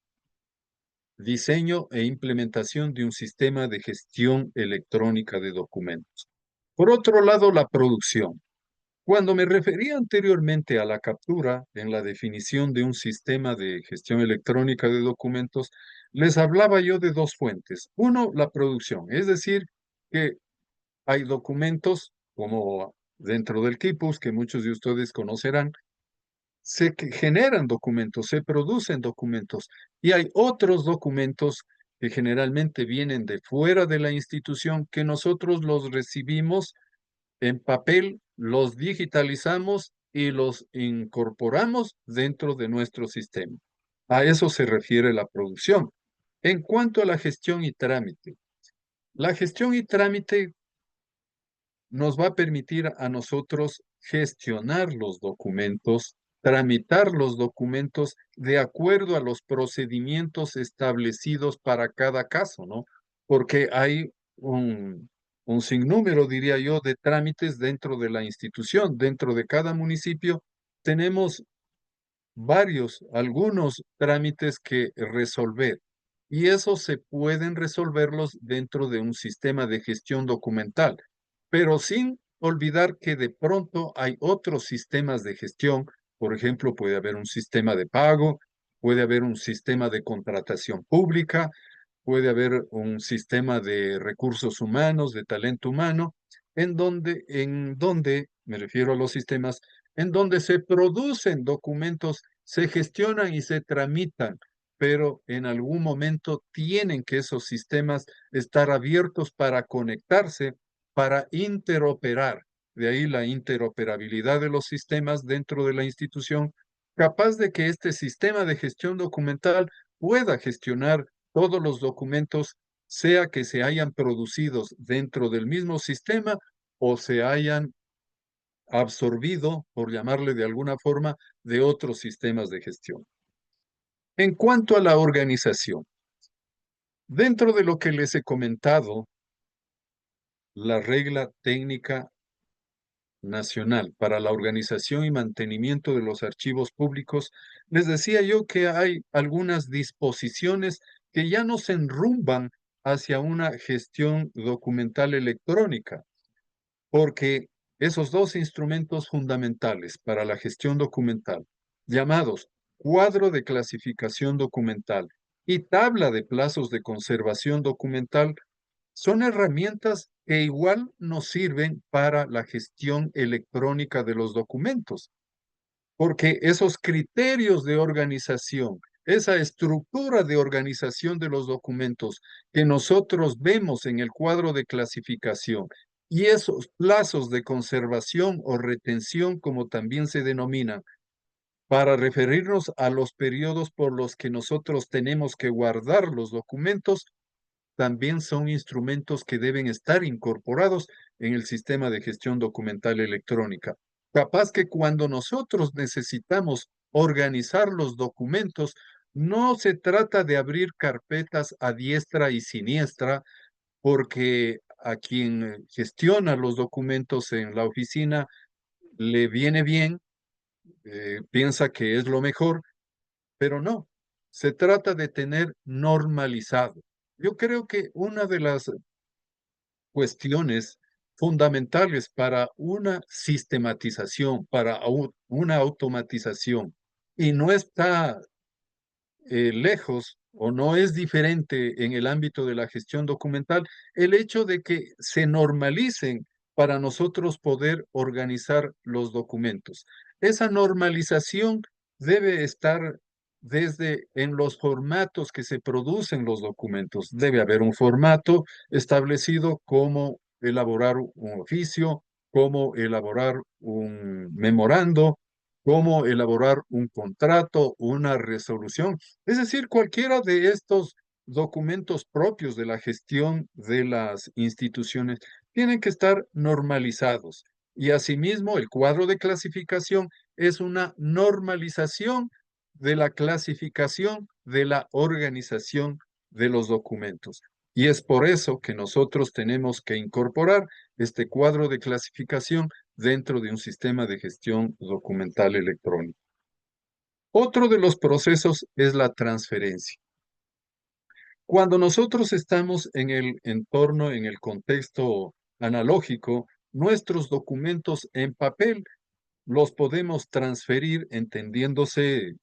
diseño e implementación de un sistema de gestión electrónica de documentos. Por otro lado, la producción. Cuando me refería anteriormente a la captura en la definición de un sistema de gestión electrónica de documentos, les hablaba yo de dos fuentes. Uno, la producción, es decir, que hay documentos como dentro del Quipus, que muchos de ustedes conocerán, generan documentos, se producen documentos, y hay otros documentos que generalmente vienen de fuera de la institución, que nosotros los recibimos en papel, los digitalizamos y los incorporamos dentro de nuestro sistema. A eso se refiere la producción. En cuanto a la gestión y trámite, la gestión y trámite nos va a permitir a nosotros gestionar los documentos, tramitar los documentos de acuerdo a los procedimientos establecidos para cada caso, ¿no? Porque hay un sinnúmero, diría yo, de trámites dentro de la institución, dentro de cada municipio. Tenemos algunos trámites que resolver, y esos se pueden resolverlos dentro de un sistema de gestión documental, pero sin olvidar que de pronto hay otros sistemas de gestión. Por ejemplo, puede haber un sistema de pago, puede haber un sistema de contratación pública, puede haber un sistema de recursos humanos, de talento humano, en donde, me refiero a los sistemas, en donde se producen documentos, se gestionan y se tramitan, pero en algún momento tienen que esos sistemas estar abiertos para conectarse, para interoperar. De ahí la interoperabilidad de los sistemas dentro de la institución, capaz de que este sistema de gestión documental pueda gestionar todos los documentos, sea que se hayan producidos dentro del mismo sistema o se hayan absorbido, por llamarle de alguna forma, de otros sistemas de gestión. En cuanto a la organización, dentro de lo que les he comentado, la regla técnica nacional para la organización y mantenimiento de los archivos públicos, les decía yo que hay algunas disposiciones que ya no se enrumban hacia una gestión documental electrónica, porque esos dos instrumentos fundamentales para la gestión documental, llamados cuadro de clasificación documental y tabla de plazos de conservación documental, son herramientas que igual nos sirven para la gestión electrónica de los documentos, porque esos criterios de organización, esa estructura de organización de los documentos que nosotros vemos en el cuadro de clasificación y esos plazos de conservación o retención, como también se denominan, para referirnos a los periodos por los que nosotros tenemos que guardar los documentos, también son instrumentos que deben estar incorporados en el sistema de gestión documental electrónica. Capaz que cuando nosotros necesitamos organizar los documentos, no se trata de abrir carpetas a diestra y siniestra, porque a quien gestiona los documentos en la oficina le viene bien, piensa que es lo mejor, pero no, se trata de tener normalizado. Yo creo que una de las cuestiones fundamentales para una sistematización, para una automatización, y no está lejos o no es diferente en el ámbito de la gestión documental, el hecho de que se normalicen para nosotros poder organizar los documentos. Esa normalización debe estar desde en los formatos que se producen los documentos. Debe haber un formato establecido cómo elaborar un oficio, cómo elaborar un memorando, cómo elaborar un contrato, una resolución. Es decir, cualquiera de estos documentos propios de la gestión de las instituciones tienen que estar normalizados. Y asimismo, el cuadro de clasificación es una normalización de la clasificación, de la organización de los documentos. Y es por eso que nosotros tenemos que incorporar este cuadro de clasificación dentro de un sistema de gestión documental electrónico. Otro de los procesos es la transferencia. Cuando nosotros estamos en el entorno, en el contexto analógico, nuestros documentos en papel los podemos transferir entendiéndose.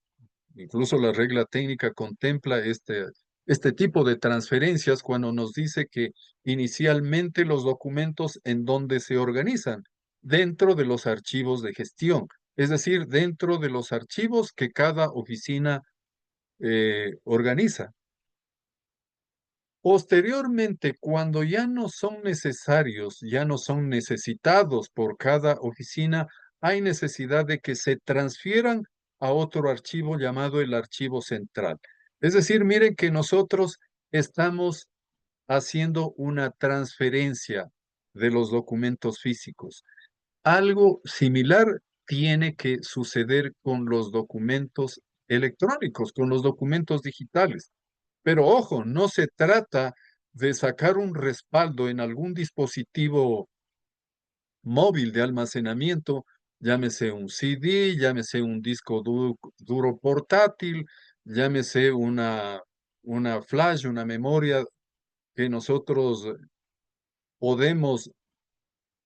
Incluso la regla técnica contempla este tipo de transferencias cuando nos dice que inicialmente los documentos en donde se organizan, dentro de los archivos de gestión, es decir, dentro de los archivos que cada oficina organiza. Posteriormente, cuando ya no son necesarios, ya no son necesitados por cada oficina, hay necesidad de que se transfieran a otro archivo llamado el archivo central. Es decir, miren que nosotros estamos haciendo una transferencia de los documentos físicos. Algo similar tiene que suceder con los documentos electrónicos, con los documentos digitales. Pero ojo, no se trata de sacar un respaldo en algún dispositivo móvil de almacenamiento, llámese un CD, llámese un disco duro portátil, llámese una flash, una memoria que nosotros podemos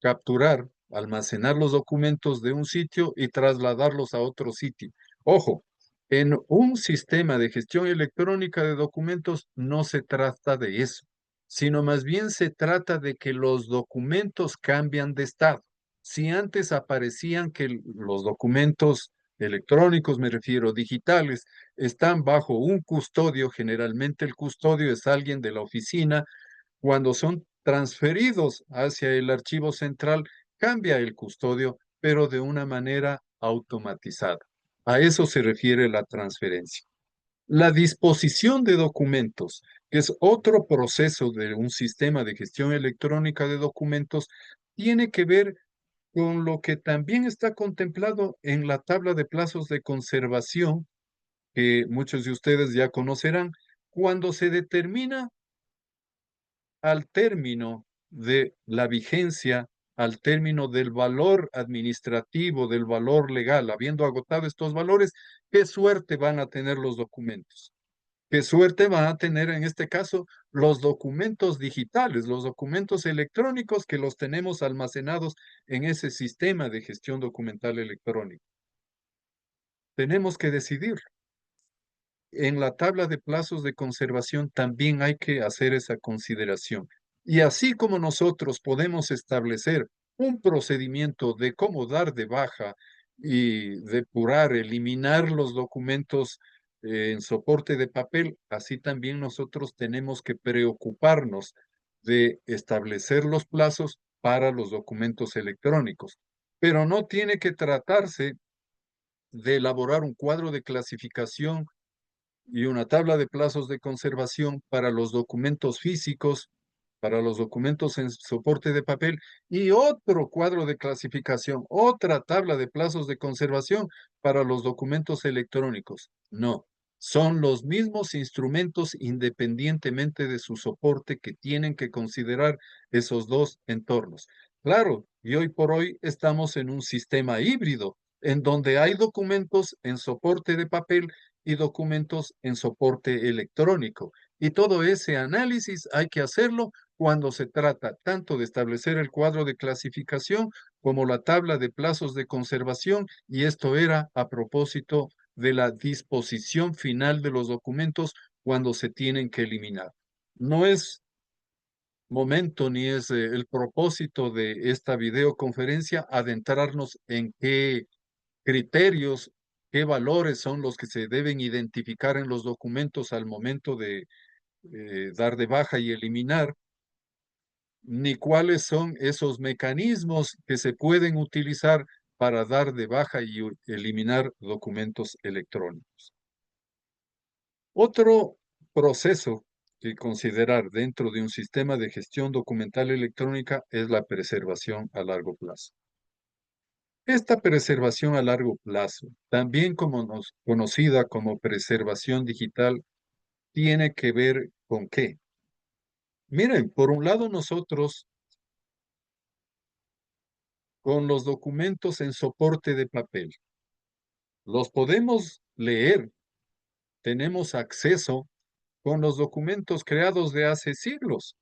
capturar, almacenar los documentos de un sitio y trasladarlos a otro sitio. Ojo, en un sistema de gestión electrónica de documentos no se trata de eso, sino más bien se trata de que los documentos cambian de estado. Si antes aparecían que los documentos electrónicos, me refiero digitales, están bajo un custodio, generalmente el custodio es alguien de la oficina, cuando son transferidos hacia el archivo central, cambia el custodio, pero de una manera automatizada. A eso se refiere la transferencia. La disposición de documentos, que es otro proceso de un sistema de gestión electrónica de documentos, tiene que ver con lo que también está contemplado en la tabla de plazos de conservación, que muchos de ustedes ya conocerán, cuando se determina al término de la vigencia, al término del valor administrativo, del valor legal, habiendo agotado estos valores, qué suerte van a tener los documentos. Qué suerte van a tener en este caso los documentos digitales, los documentos electrónicos que los tenemos almacenados en ese sistema de gestión documental electrónico. Tenemos que decidir. En la tabla de plazos de conservación también hay que hacer esa consideración. Y así como nosotros podemos establecer un procedimiento de cómo dar de baja y depurar, eliminar los documentos en soporte de papel, así también nosotros tenemos que preocuparnos de establecer los plazos para los documentos electrónicos. Pero no tiene que tratarse de elaborar un cuadro de clasificación y una tabla de plazos de conservación para los documentos físicos, para los documentos en soporte de papel y otro cuadro de clasificación, otra tabla de plazos de conservación para los documentos electrónicos. No, son los mismos instrumentos independientemente de su soporte que tienen que considerar esos dos entornos. Claro, y hoy por hoy estamos en un sistema híbrido en donde hay documentos en soporte de papel y documentos en soporte electrónico. Y todo ese análisis hay que hacerlo cuando se trata tanto de establecer el cuadro de clasificación como la tabla de plazos de conservación, y esto era a propósito de la disposición final de los documentos cuando se tienen que eliminar. No es momento ni es el propósito de esta videoconferencia adentrarnos en qué criterios, qué valores son los que se deben identificar en los documentos al momento de dar de baja y eliminar, ni cuáles son esos mecanismos que se pueden utilizar para dar de baja y eliminar documentos electrónicos. Otro proceso que considerar dentro de un sistema de gestión documental electrónica es la preservación a largo plazo. Esta preservación a largo plazo, también conocida como preservación digital, tiene que ver con qué. Miren, por un lado nosotros, con los documentos en soporte de papel, los podemos leer, tenemos acceso con los documentos creados de hace siglos,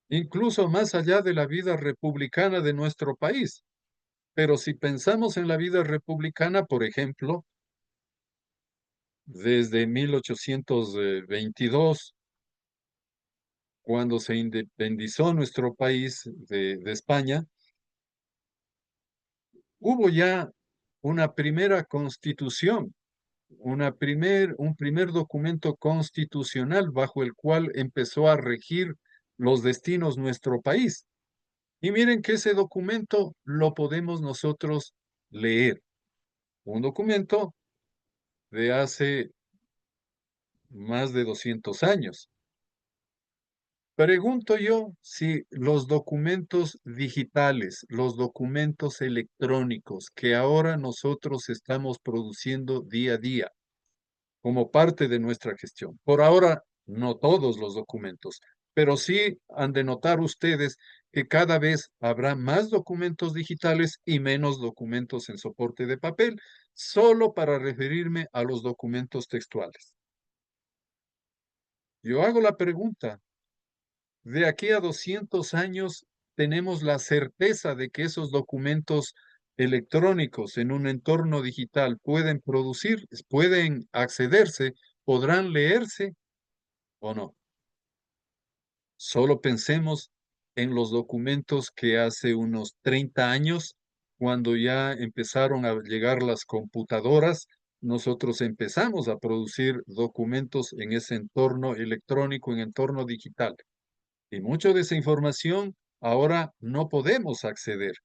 incluso más allá de la vida republicana de nuestro país. Pero si pensamos en la vida republicana, por ejemplo, desde 1822, cuando se independizó nuestro país de España, hubo ya una primera constitución, un primer documento constitucional bajo el cual empezó a regir los destinos nuestro país. Y miren que ese documento lo podemos nosotros leer. Un documento de hace más de 200 años. Pregunto yo si los documentos digitales, los documentos electrónicos que ahora nosotros estamos produciendo día a día como parte de nuestra gestión. Por ahora, no todos los documentos, pero sí han de notar ustedes que cada vez habrá más documentos digitales y menos documentos en soporte de papel, solo para referirme a los documentos textuales. Yo hago la pregunta, de aquí a 200 años tenemos la certeza de que esos documentos electrónicos en un entorno digital pueden accederse, podrán leerse o no. Solo pensemos en los documentos que hace unos 30 años, cuando ya empezaron a llegar las computadoras, nosotros empezamos a producir documentos en ese entorno electrónico, en entorno digital. Y mucha de esa información ahora no podemos acceder.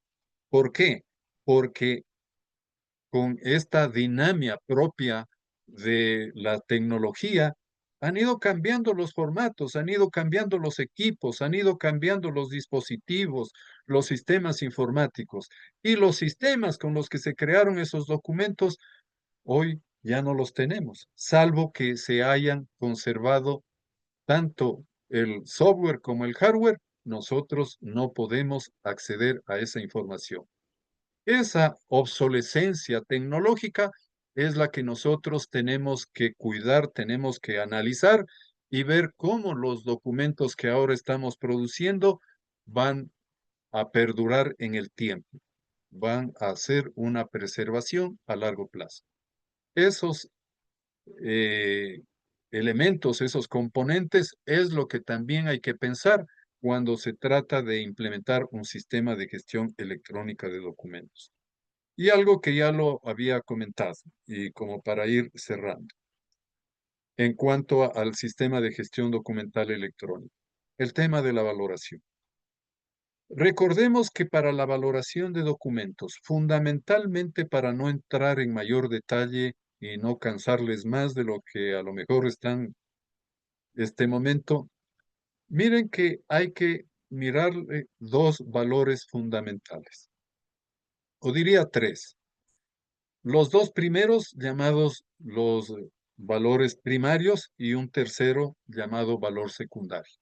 ¿Por qué? Porque con esta dinámica propia de la tecnología, Han ido cambiando los formatos, han ido cambiando los equipos, han ido cambiando los dispositivos, los sistemas informáticos. Y los sistemas con los que se crearon esos documentos, hoy ya no los tenemos, salvo que se hayan conservado tanto el software como el hardware. Nosotros no podemos acceder a esa información. Esa obsolescencia tecnológica es la que nosotros tenemos que cuidar, tenemos que analizar y ver cómo los documentos que ahora estamos produciendo van a perdurar en el tiempo, van a hacer una preservación a largo plazo. Esos eh, elementos, esos componentes, es lo que también hay que pensar cuando se trata de implementar un sistema de gestión electrónica de documentos. Y algo que ya lo había comentado, y como para ir cerrando, en cuanto al sistema de gestión documental electrónico, el tema de la valoración. Recordemos que para la valoración de documentos, fundamentalmente para no entrar en mayor detalle y no cansarles más de lo que a lo mejor están este momento, miren que hay que mirar dos valores fundamentales, o diría tres. Los dos primeros llamados los valores primarios y un tercero llamado valor secundario.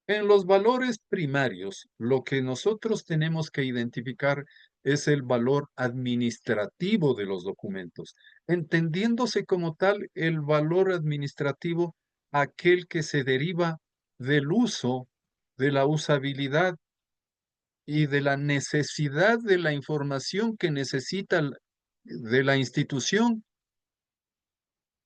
En los valores primarios, lo que nosotros tenemos que identificar es el valor administrativo de los documentos, entendiéndose como tal el valor administrativo aquel que se deriva del uso, de la usabilidad y de la necesidad de la información que necesita de la institución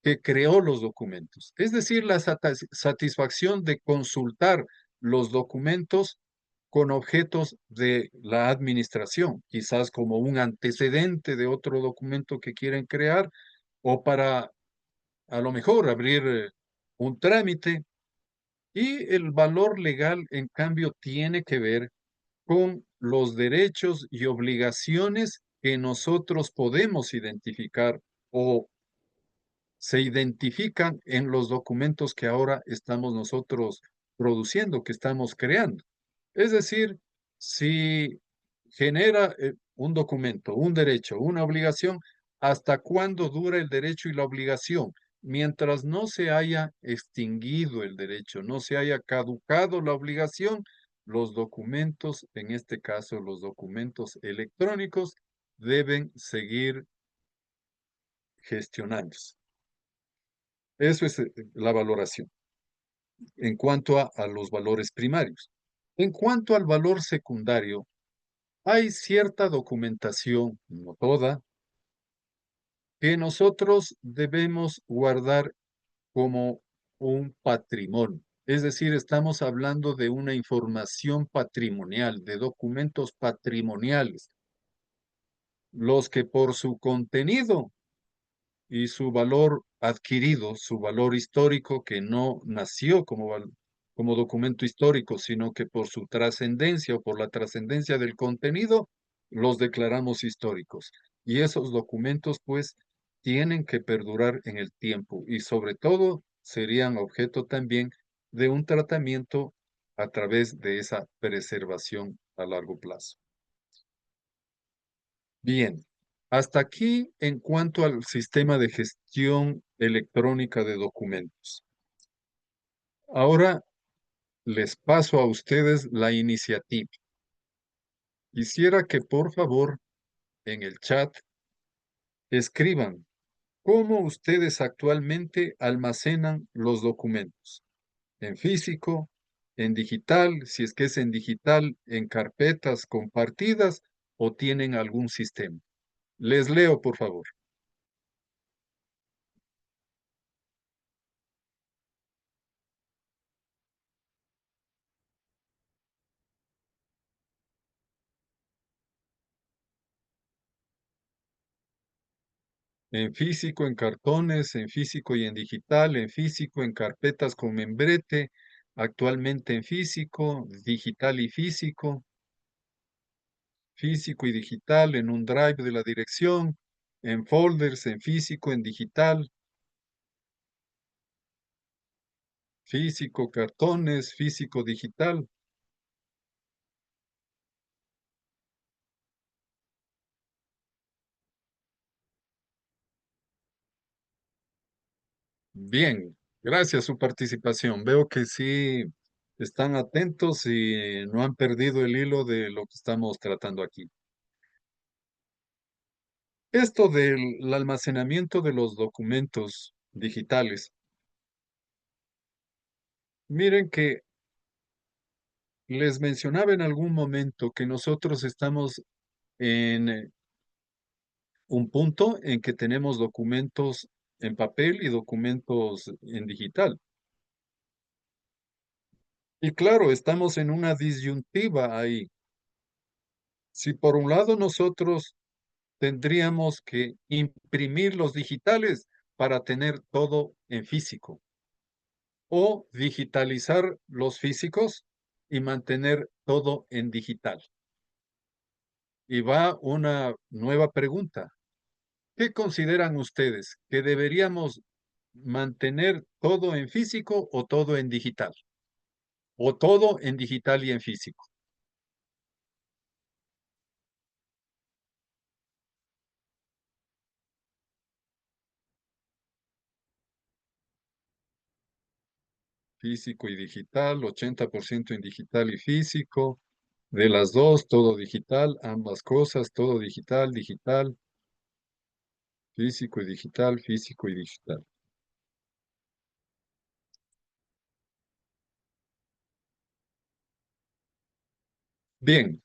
que creó los documentos. Es decir, la satisfacción de consultar los documentos con objetos de la administración, quizás como un antecedente de otro documento que quieren crear o para a lo mejor abrir un trámite. Y el valor legal, en cambio, tiene que ver con los derechos y obligaciones que nosotros podemos identificar o se identifican en los documentos que ahora estamos nosotros produciendo, que estamos creando. Es decir, si genera un documento, un derecho, una obligación, ¿hasta cuándo dura el derecho y la obligación? Mientras no se haya extinguido el derecho, no se haya caducado la obligación, los documentos, en este caso los documentos electrónicos, deben seguir gestionándose. Eso es la valoración en cuanto a los valores primarios. En cuanto al valor secundario, hay cierta documentación, no toda, que nosotros debemos guardar como un patrimonio. Es decir, estamos hablando de una información patrimonial, de documentos patrimoniales, los que por su contenido y su valor adquirido, su valor histórico, que no nació como documento histórico, sino que por su trascendencia o por la trascendencia del contenido, los declaramos históricos. Y esos documentos, pues, tienen que perdurar en el tiempo y sobre todo serían objeto también de un tratamiento a través de esa preservación a largo plazo. Bien, hasta aquí en cuanto al sistema de gestión electrónica de documentos. Ahora les paso a ustedes la iniciativa. Quisiera que por favor en el chat escriban cómo ustedes actualmente almacenan los documentos. En físico, en digital, si es que es en digital, en carpetas compartidas o tienen algún sistema. Les leo, por favor. En físico, en cartones, en físico y en digital, en físico, en carpetas con membrete, actualmente en físico, digital y físico y digital, en un drive de la dirección, en folders, en físico, en digital. físico, cartones, físico, digital. Bien, gracias su participación. Veo que sí están atentos y no han perdido el hilo de lo que estamos tratando aquí. Esto del almacenamiento de los documentos digitales. Miren que les mencionaba en algún momento que nosotros estamos en un punto en que tenemos documentos en papel y documentos en digital. Y claro, estamos en una disyuntiva ahí. Si por un lado nosotros tendríamos que imprimir los digitales para tener todo en físico, o digitalizar los físicos y mantener todo en digital. Y va una nueva pregunta. ¿Qué consideran ustedes? ¿Que deberíamos mantener todo en físico o todo en digital? ¿O todo en digital y en físico? Físico y digital, 80% en digital y físico. De las dos, todo digital, ambas cosas, todo digital, digital, físico y digital, físico y digital. Bien,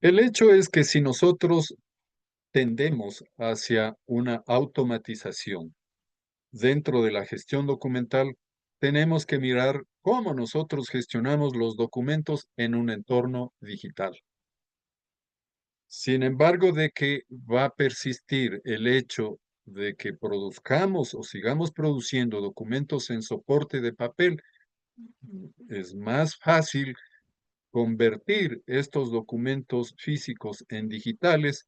el hecho es que si nosotros tendemos hacia una automatización dentro de la gestión documental, tenemos que mirar cómo nosotros gestionamos los documentos en un entorno digital. Sin embargo, de que va a persistir el hecho de que produzcamos o sigamos produciendo documentos en soporte de papel, es más fácil convertir estos documentos físicos en digitales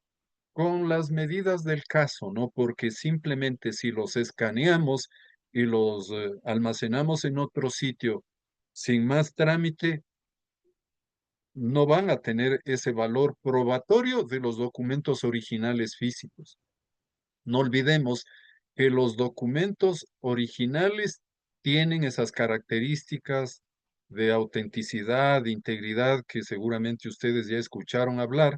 con las medidas del caso, ¿no? Porque simplemente si los escaneamos y los almacenamos en otro sitio sin más trámite, no van a tener ese valor probatorio de los documentos originales físicos. No olvidemos que los documentos originales tienen esas características de autenticidad, de integridad que seguramente ustedes ya escucharon hablar.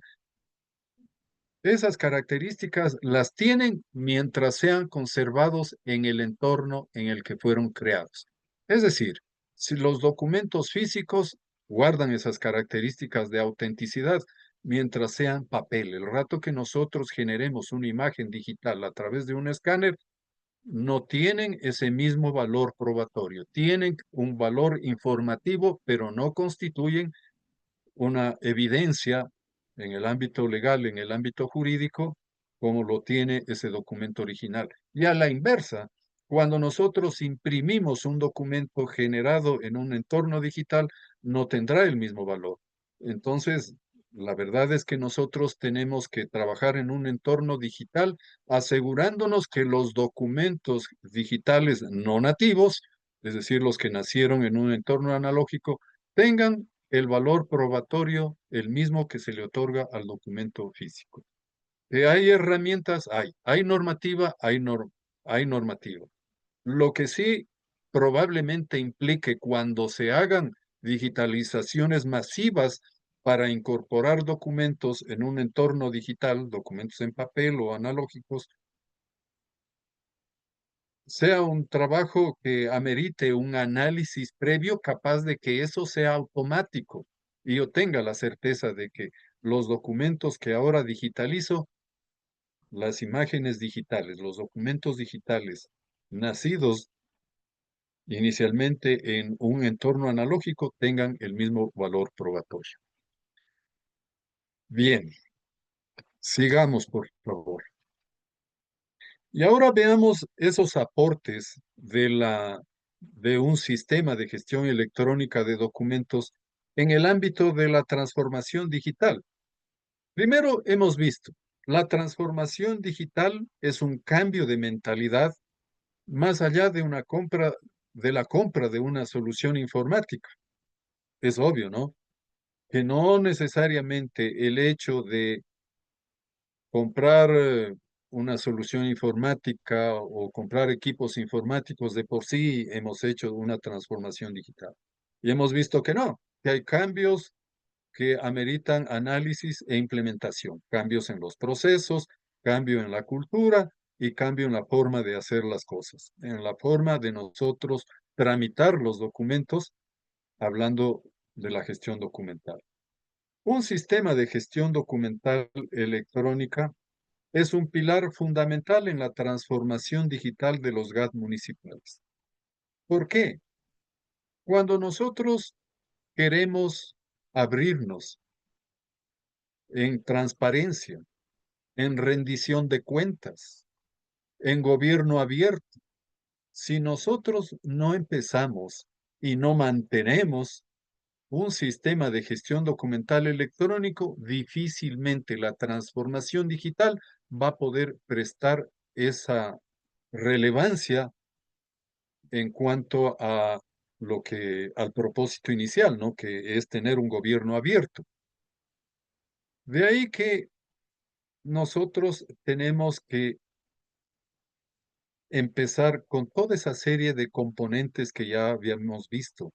Esas características las tienen mientras sean conservados en el entorno en el que fueron creados. Es decir, si los documentos físicos guardan esas características de autenticidad mientras sean papel, el rato que nosotros generemos una imagen digital a través de un escáner, no tienen ese mismo valor probatorio. Tienen un valor informativo, pero no constituyen una evidencia en el ámbito legal, en el ámbito jurídico, como lo tiene ese documento original. Y a la inversa, cuando nosotros imprimimos un documento generado en un entorno digital, no tendrá el mismo valor. Entonces, la verdad es que nosotros tenemos que trabajar en un entorno digital, asegurándonos que los documentos digitales no nativos, es decir, los que nacieron en un entorno analógico, tengan el valor probatorio el mismo que se le otorga al documento físico. ¿Hay herramientas? Hay normativa, hay normativa. Lo que sí probablemente implique cuando se hagan digitalizaciones masivas para incorporar documentos en un entorno digital, documentos en papel o analógicos, sea un trabajo que amerite un análisis previo capaz de que eso sea automático y yo tenga la certeza de que los documentos que ahora digitalizo, las imágenes digitales, los documentos digitales nacidos inicialmente en un entorno analógico tengan el mismo valor probatorio. Bien, sigamos por favor. Y ahora veamos esos aportes de un sistema de gestión electrónica de documentos en el ámbito de la transformación digital. Primero, hemos visto, la transformación digital es un cambio de mentalidad más allá de una compra de la compra de una solución informática. Es obvio, ¿no? Que no necesariamente el hecho de comprar una solución informática o comprar equipos informáticos de por sí hemos hecho una transformación digital. Y hemos visto que no, que hay cambios que ameritan análisis e implementación, cambios en los procesos, cambio en la cultura y cambio en la forma de hacer las cosas, en la forma de nosotros tramitar los documentos, hablando de la gestión documental. Un sistema de gestión documental electrónica es un pilar fundamental en la transformación digital de los GAT municipales. ¿Por qué? Cuando nosotros queremos abrirnos en transparencia, en rendición de cuentas, en gobierno abierto, si nosotros no empezamos y no mantenemos un sistema de gestión documental electrónico, difícilmente la transformación digital va a poder prestar esa relevancia en cuanto a al propósito inicial, ¿no? Que es tener un gobierno abierto. De ahí que nosotros tenemos que empezar con toda esa serie de componentes que ya habíamos visto,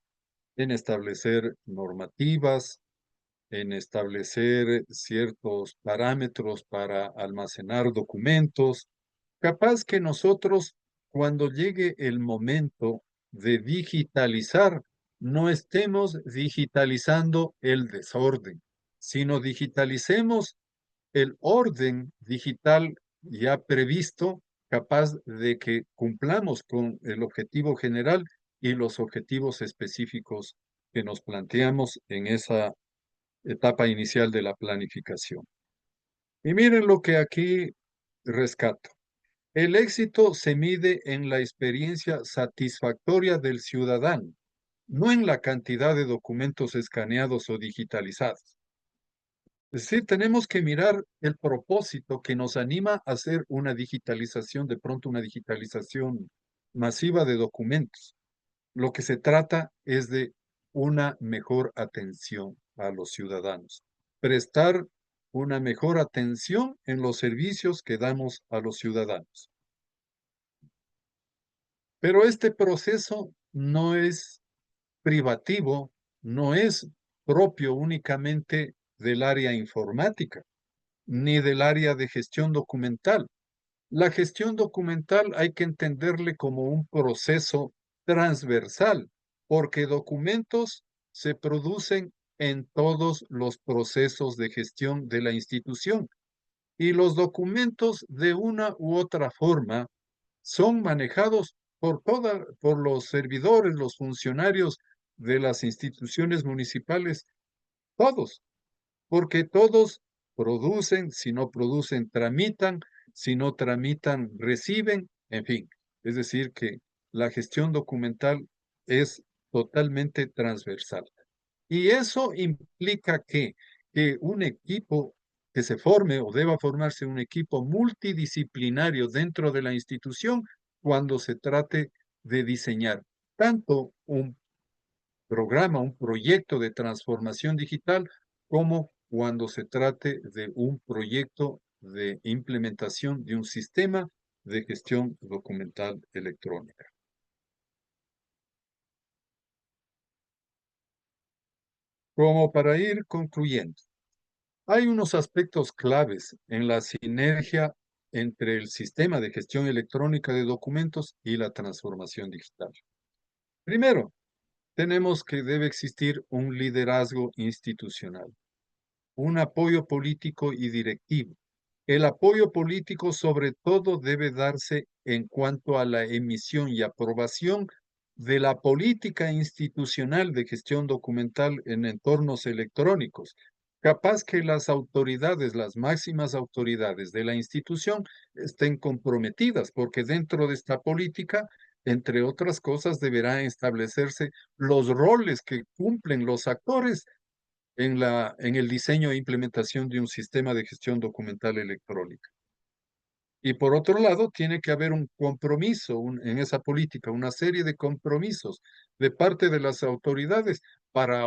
en establecer normativas, en establecer ciertos parámetros para almacenar documentos. Capaz que nosotros, cuando llegue el momento de digitalizar, no estemos digitalizando el desorden, sino digitalicemos el orden digital ya previsto, capaz de que cumplamos con el objetivo general y los objetivos específicos que nos planteamos en esa etapa inicial de la planificación. Y miren lo que aquí rescato. El éxito se mide en la experiencia satisfactoria del ciudadano, no en la cantidad de documentos escaneados o digitalizados. Es decir, tenemos que mirar el propósito que nos anima a hacer una digitalización, de pronto una digitalización masiva de documentos. Lo que se trata es de una mejor atención a los ciudadanos, prestar una mejor atención en los servicios que damos a los ciudadanos. Pero este proceso no es privativo, no es propio únicamente del área informática, ni del área de gestión documental. La gestión documental hay que entenderle como un proceso transversal, porque documentos se producen en todos los procesos de gestión de la institución y los documentos de una u otra forma son manejados por los servidores, los funcionarios de las instituciones municipales, todos, porque todos producen, si no producen, tramitan, si no tramitan, reciben, en fin. Es decir, que la gestión documental es totalmente transversal. Y eso implica que un equipo que se forme o deba formarse un equipo multidisciplinario dentro de la institución cuando se trate de diseñar tanto un programa, un proyecto de transformación digital, como cuando se trate de un proyecto de implementación de un sistema de gestión documental electrónica. Como para ir concluyendo, hay unos aspectos claves en la sinergia entre el sistema de gestión electrónica de documentos y la transformación digital. Primero, tenemos que debe existir un liderazgo institucional, un apoyo político y directivo. El apoyo político sobre todo debe darse en cuanto a la emisión y aprobación de la política institucional de gestión documental en entornos electrónicos. Capaz que las autoridades, las máximas autoridades de la institución estén comprometidas, porque dentro de esta política, entre otras cosas, deberán establecerse los roles que cumplen los actores en el diseño e implementación de un sistema de gestión documental electrónica. Y por otro lado, tiene que haber un compromiso en esa política, una serie de compromisos de parte de las autoridades para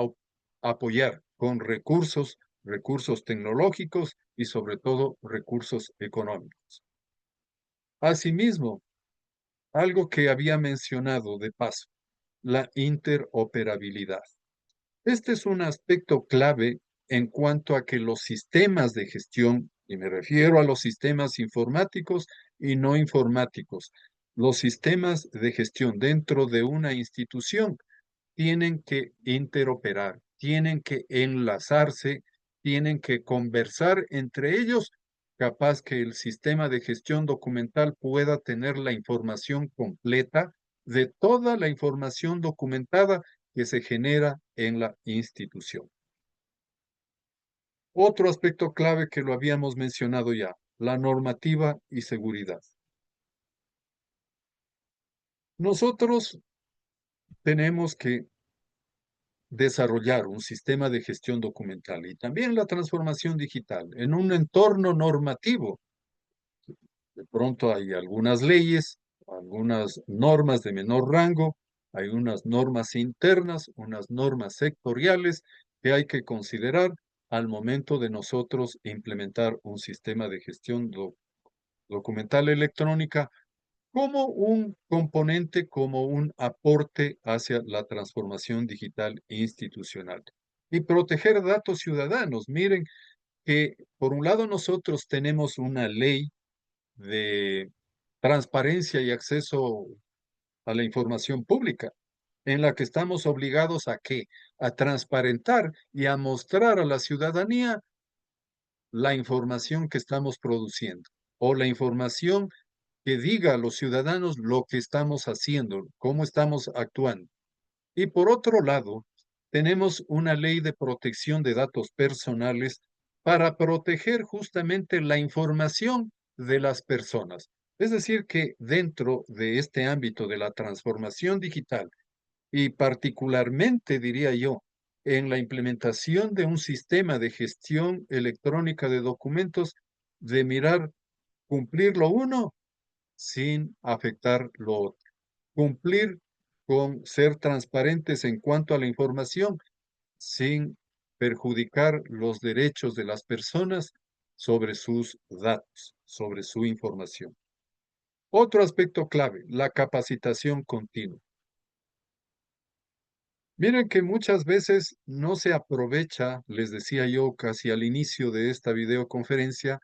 apoyar con recursos, recursos tecnológicos y sobre todo recursos económicos. Asimismo, algo que había mencionado de paso, la interoperabilidad. Este es un aspecto clave en cuanto a que los sistemas de gestión, y me refiero a los sistemas informáticos y no informáticos, los sistemas de gestión dentro de una institución tienen que interoperar, tienen que enlazarse, tienen que conversar entre ellos, capaz que el sistema de gestión documental pueda tener la información completa de toda la información documentada que se genera en la institución. Otro aspecto clave que lo habíamos mencionado ya, la normativa y seguridad. Nosotros tenemos que desarrollar un sistema de gestión documental y también la transformación digital en un entorno normativo. De pronto hay algunas leyes, algunas normas de menor rango, hay unas normas internas, unas normas sectoriales que hay que considerar al momento de nosotros implementar un sistema de gestión documental electrónica como un componente, como un aporte hacia la transformación digital institucional. Y proteger datos ciudadanos. Miren que, por un lado, nosotros tenemos una ley de transparencia y acceso a la información pública, en la que estamos obligados a qué? A transparentar y a mostrar a la ciudadanía la información que estamos produciendo o la información que diga a los ciudadanos lo que estamos haciendo, cómo estamos actuando. Y por otro lado, tenemos una ley de protección de datos personales para proteger justamente la información de las personas. Es decir, que dentro de este ámbito de la transformación digital y particularmente, diría yo, en la implementación de un sistema de gestión electrónica de documentos, de mirar cumplir lo uno sin afectar lo otro. Cumplir con ser transparentes en cuanto a la información sin perjudicar los derechos de las personas sobre sus datos, sobre su información. Otro aspecto clave, la capacitación continua. Miren que muchas veces no se aprovecha, les decía yo casi al inicio de esta videoconferencia,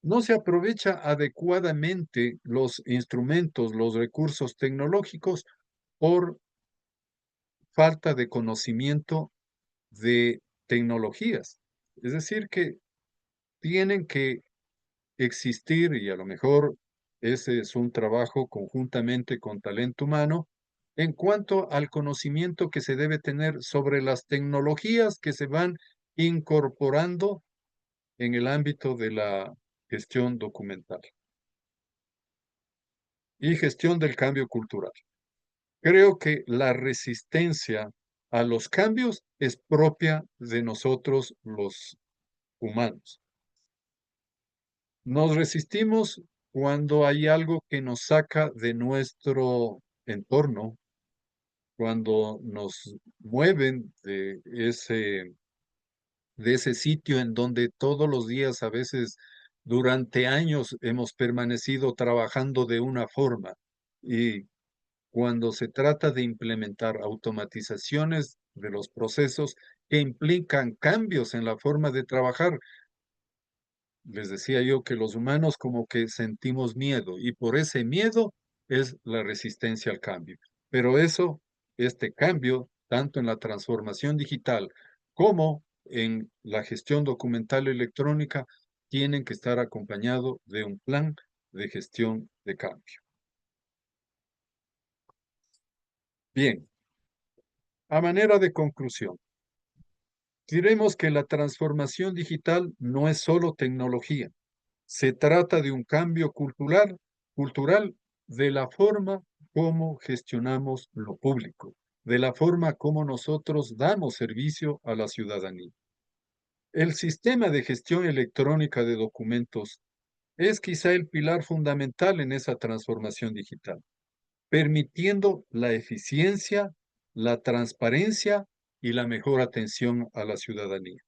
no se aprovecha adecuadamente los instrumentos, los recursos tecnológicos por falta de conocimiento de tecnologías. Es decir, que tienen que existir, y a lo mejor ese es un trabajo conjuntamente con talento humano, en cuanto al conocimiento que se debe tener sobre las tecnologías que se van incorporando en el ámbito de la gestión documental y gestión del cambio cultural. Creo que la resistencia a los cambios es propia de nosotros los humanos. Nos resistimos cuando hay algo que nos saca de nuestro entorno, cuando nos mueven de ese sitio en donde todos los días, a veces durante años, hemos permanecido trabajando de una forma. Y cuando se trata de implementar automatizaciones de los procesos que implican cambios en la forma de trabajar, les decía yo que los humanos como que sentimos miedo y por ese miedo es la resistencia al cambio. Pero este cambio, tanto en la transformación digital como en la gestión documental electrónica, tienen que estar acompañado de un plan de gestión de cambio. Bien, a manera de conclusión, diremos que la transformación digital no es solo tecnología. Se trata de un cambio cultural de la forma como gestionamos lo público, de la forma como nosotros damos servicio a la ciudadanía. El sistema de gestión electrónica de documentos es quizá el pilar fundamental en esa transformación digital, permitiendo la eficiencia, la transparencia y la mejor atención a la ciudadanía.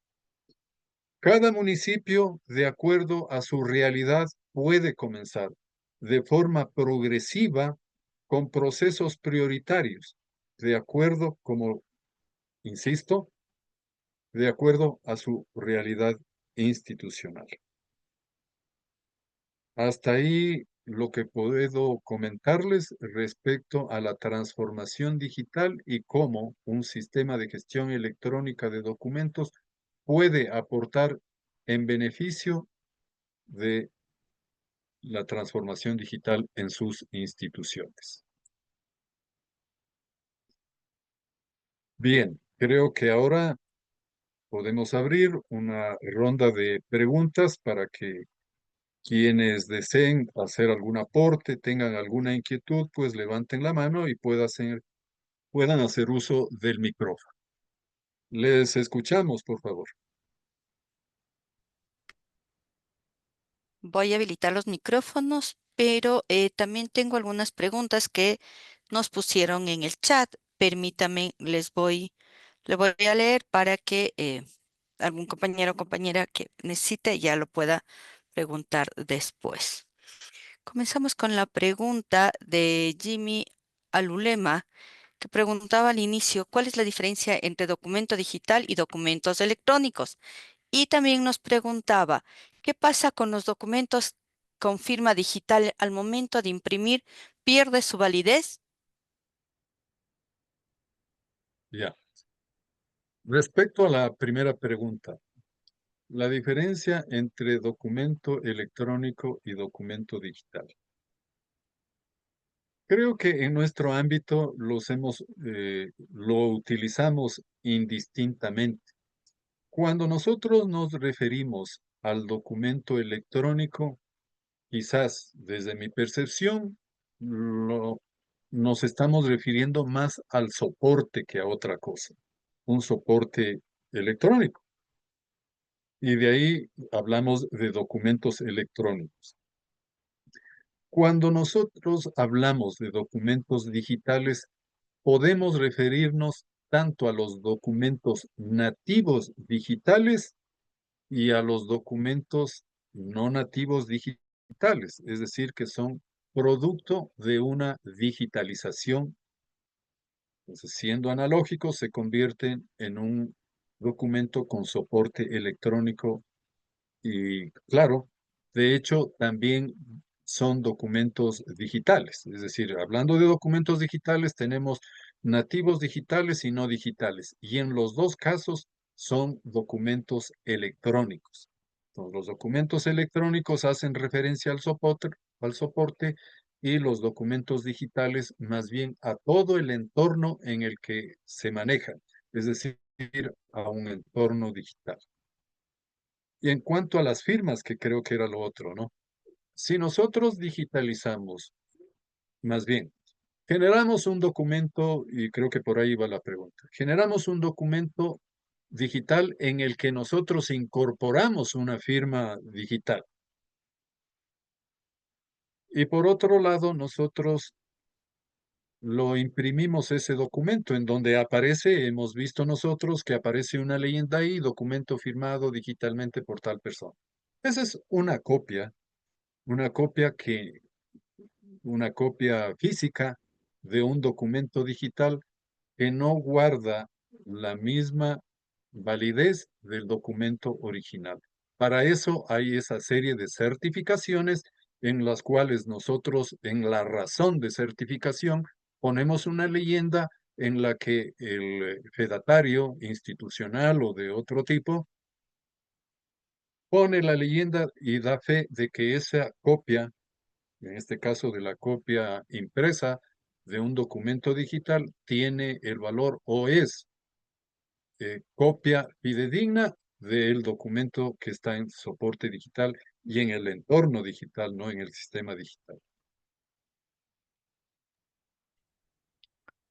Cada municipio, de acuerdo a su realidad, puede comenzar de forma progresiva con procesos prioritarios, de acuerdo, como insisto, de acuerdo a su realidad institucional. Hasta ahí lo que puedo comentarles respecto a la transformación digital y cómo un sistema de gestión electrónica de documentos puede aportar en beneficio de la transformación digital en sus instituciones. Bien, creo que ahora podemos abrir una ronda de preguntas para que quienes deseen hacer algún aporte, tengan alguna inquietud, pues levanten la mano y puedan hacer uso del micrófono. Les escuchamos, por favor. Voy a habilitar los micrófonos, pero también tengo algunas preguntas que nos pusieron en el chat. Permítame, le voy a leer para que algún compañero o compañera que necesite ya lo pueda preguntar después. Comenzamos con la pregunta de Jimmy Alulema, que preguntaba al inicio, ¿cuál es la diferencia entre documento digital y documentos electrónicos? Y también nos preguntaba, ¿qué pasa con los documentos con firma digital al momento de imprimir? ¿Pierde su validez? Ya. Respecto a la primera pregunta, la diferencia entre documento electrónico y documento digital. Creo que en nuestro ámbito lo utilizamos indistintamente. Cuando nosotros nos referimos al documento electrónico, quizás desde mi percepción, nos estamos refiriendo más al soporte que a otra cosa, un soporte electrónico. Y de ahí hablamos de documentos electrónicos. Cuando nosotros hablamos de documentos digitales, podemos referirnos tanto a los documentos nativos digitales y a los documentos no nativos digitales, es decir, que son producto de una digitalización. Entonces, siendo analógicos, se convierten en un documento con soporte electrónico y, claro, de hecho, también son documentos digitales. Es decir, hablando de documentos digitales, tenemos nativos digitales y no digitales. Y en los dos casos son documentos electrónicos. Entonces, los documentos electrónicos hacen referencia al soporte y los documentos digitales más bien a todo el entorno en el que se manejan, es decir, a un entorno digital. Y en cuanto a las firmas, que creo que era lo otro, ¿no? Si nosotros digitalizamos, más bien, generamos un documento, y creo que por ahí va la pregunta, generamos un documento digital en el que nosotros incorporamos una firma digital. Y por otro lado, nosotros lo imprimimos ese documento en donde aparece, hemos visto nosotros que aparece una leyenda ahí, documento firmado digitalmente por tal persona. Esa es una copia que una copia física de un documento digital que no guarda la misma validez del documento original. Para eso hay esa serie de certificaciones en las cuales nosotros, en la razón de certificación, ponemos una leyenda en la que el fedatario institucional o de otro tipo pone la leyenda y da fe de que esa copia, en este caso de la copia impresa de un documento digital, tiene el valor o es copia fidedigna del documento que está en soporte digital y en el entorno digital, no en el sistema digital.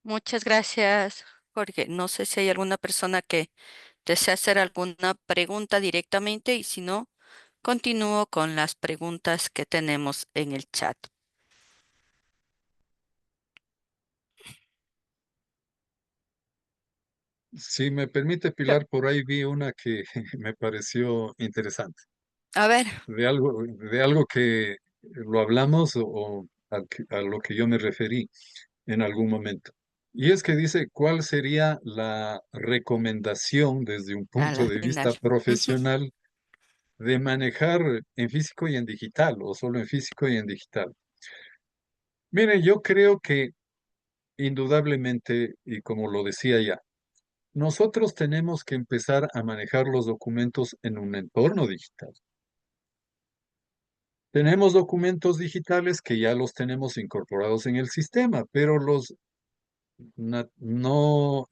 Muchas gracias, Jorge. No sé si hay alguna persona que desea hacer alguna pregunta directamente y si no, Continúo con las preguntas que tenemos en el chat. Si me permite, Cla- Pilar, por ahí vi una que me pareció interesante, A ver, de algo que lo hablamos o a lo que yo me referí en algún momento. Y es que dice, ¿cuál sería la recomendación desde un a punto la de final. vista profesional de manejar en físico y en digital, o solo en físico y en digital? Miren, yo creo que indudablemente, y como lo decía ya, nosotros tenemos que empezar a manejar los documentos en un entorno digital. Tenemos documentos digitales que ya los tenemos incorporados en el sistema, pero los no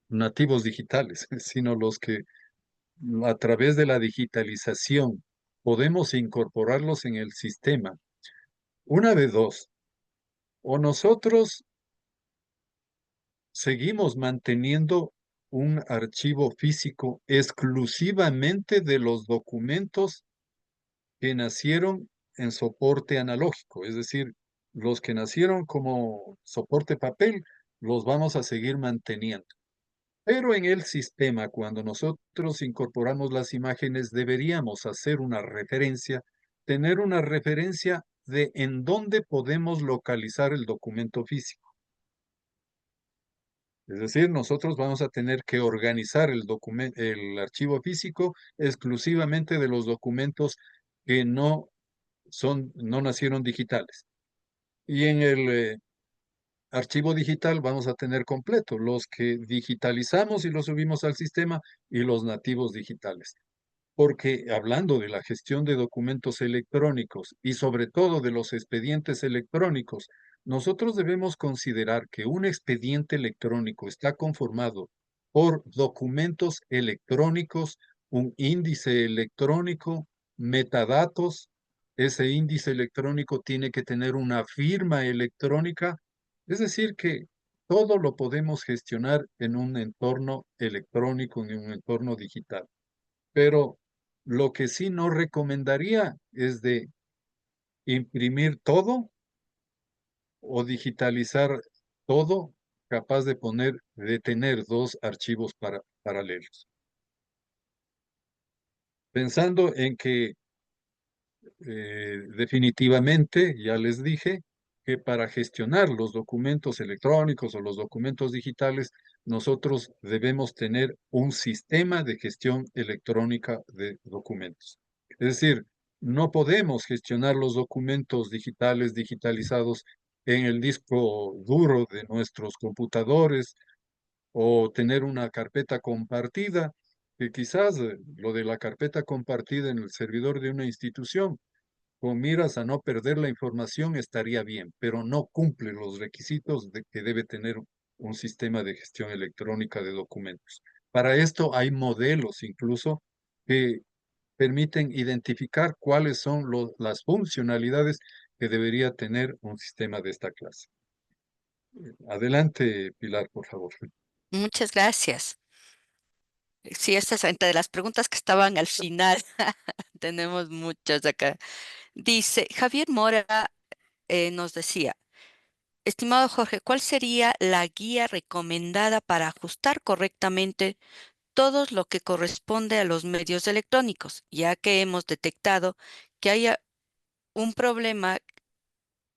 nativos digitales, sino los que a través de la digitalización podemos incorporarlos en el sistema. Una de dos, o nosotros seguimos manteniendo un archivo físico exclusivamente de los documentos que nacieron en soporte analógico, es decir, los que nacieron como soporte papel, los vamos a seguir manteniendo. Pero en el sistema, cuando nosotros incorporamos las imágenes, deberíamos hacer una referencia, tener una referencia de en dónde podemos localizar el documento físico. Es decir, nosotros vamos a tener que organizar el archivo físico exclusivamente de los documentos que no nacieron digitales. Y en el archivo digital vamos a tener completo los que digitalizamos y los subimos al sistema y los nativos digitales. Porque hablando de la gestión de documentos electrónicos y sobre todo de los expedientes electrónicos, nosotros debemos considerar que un expediente electrónico está conformado por documentos electrónicos, un índice electrónico, metadatos. Ese índice electrónico tiene que tener una firma electrónica, es decir, que todo lo podemos gestionar en un entorno electrónico, en un entorno digital. Pero lo que sí no recomendaría es de imprimir todo o digitalizar todo, capaz de tener dos archivos paralelos. Pensando en que definitivamente, ya les dije, que para gestionar los documentos electrónicos o los documentos digitales, nosotros debemos tener un sistema de gestión electrónica de documentos. Es decir, no podemos gestionar los documentos digitales digitalizados en el disco duro de nuestros computadores o tener una carpeta compartida, que quizás lo de la carpeta compartida en el servidor de una institución con miras a no perder la información estaría bien, pero no cumple los requisitos de que debe tener un sistema de gestión electrónica de documentos. Para esto hay modelos incluso que permiten identificar cuáles son las funcionalidades que debería tener un sistema de esta clase. Adelante, Pilar, por favor. Muchas gracias. Sí, estas es entre las preguntas que estaban al final. Tenemos muchas acá. Dice, Javier Mora nos decía, estimado Jorge, ¿cuál sería la guía recomendada para ajustar correctamente todo lo que corresponde a los medios electrónicos, ya que hemos detectado que hay un problema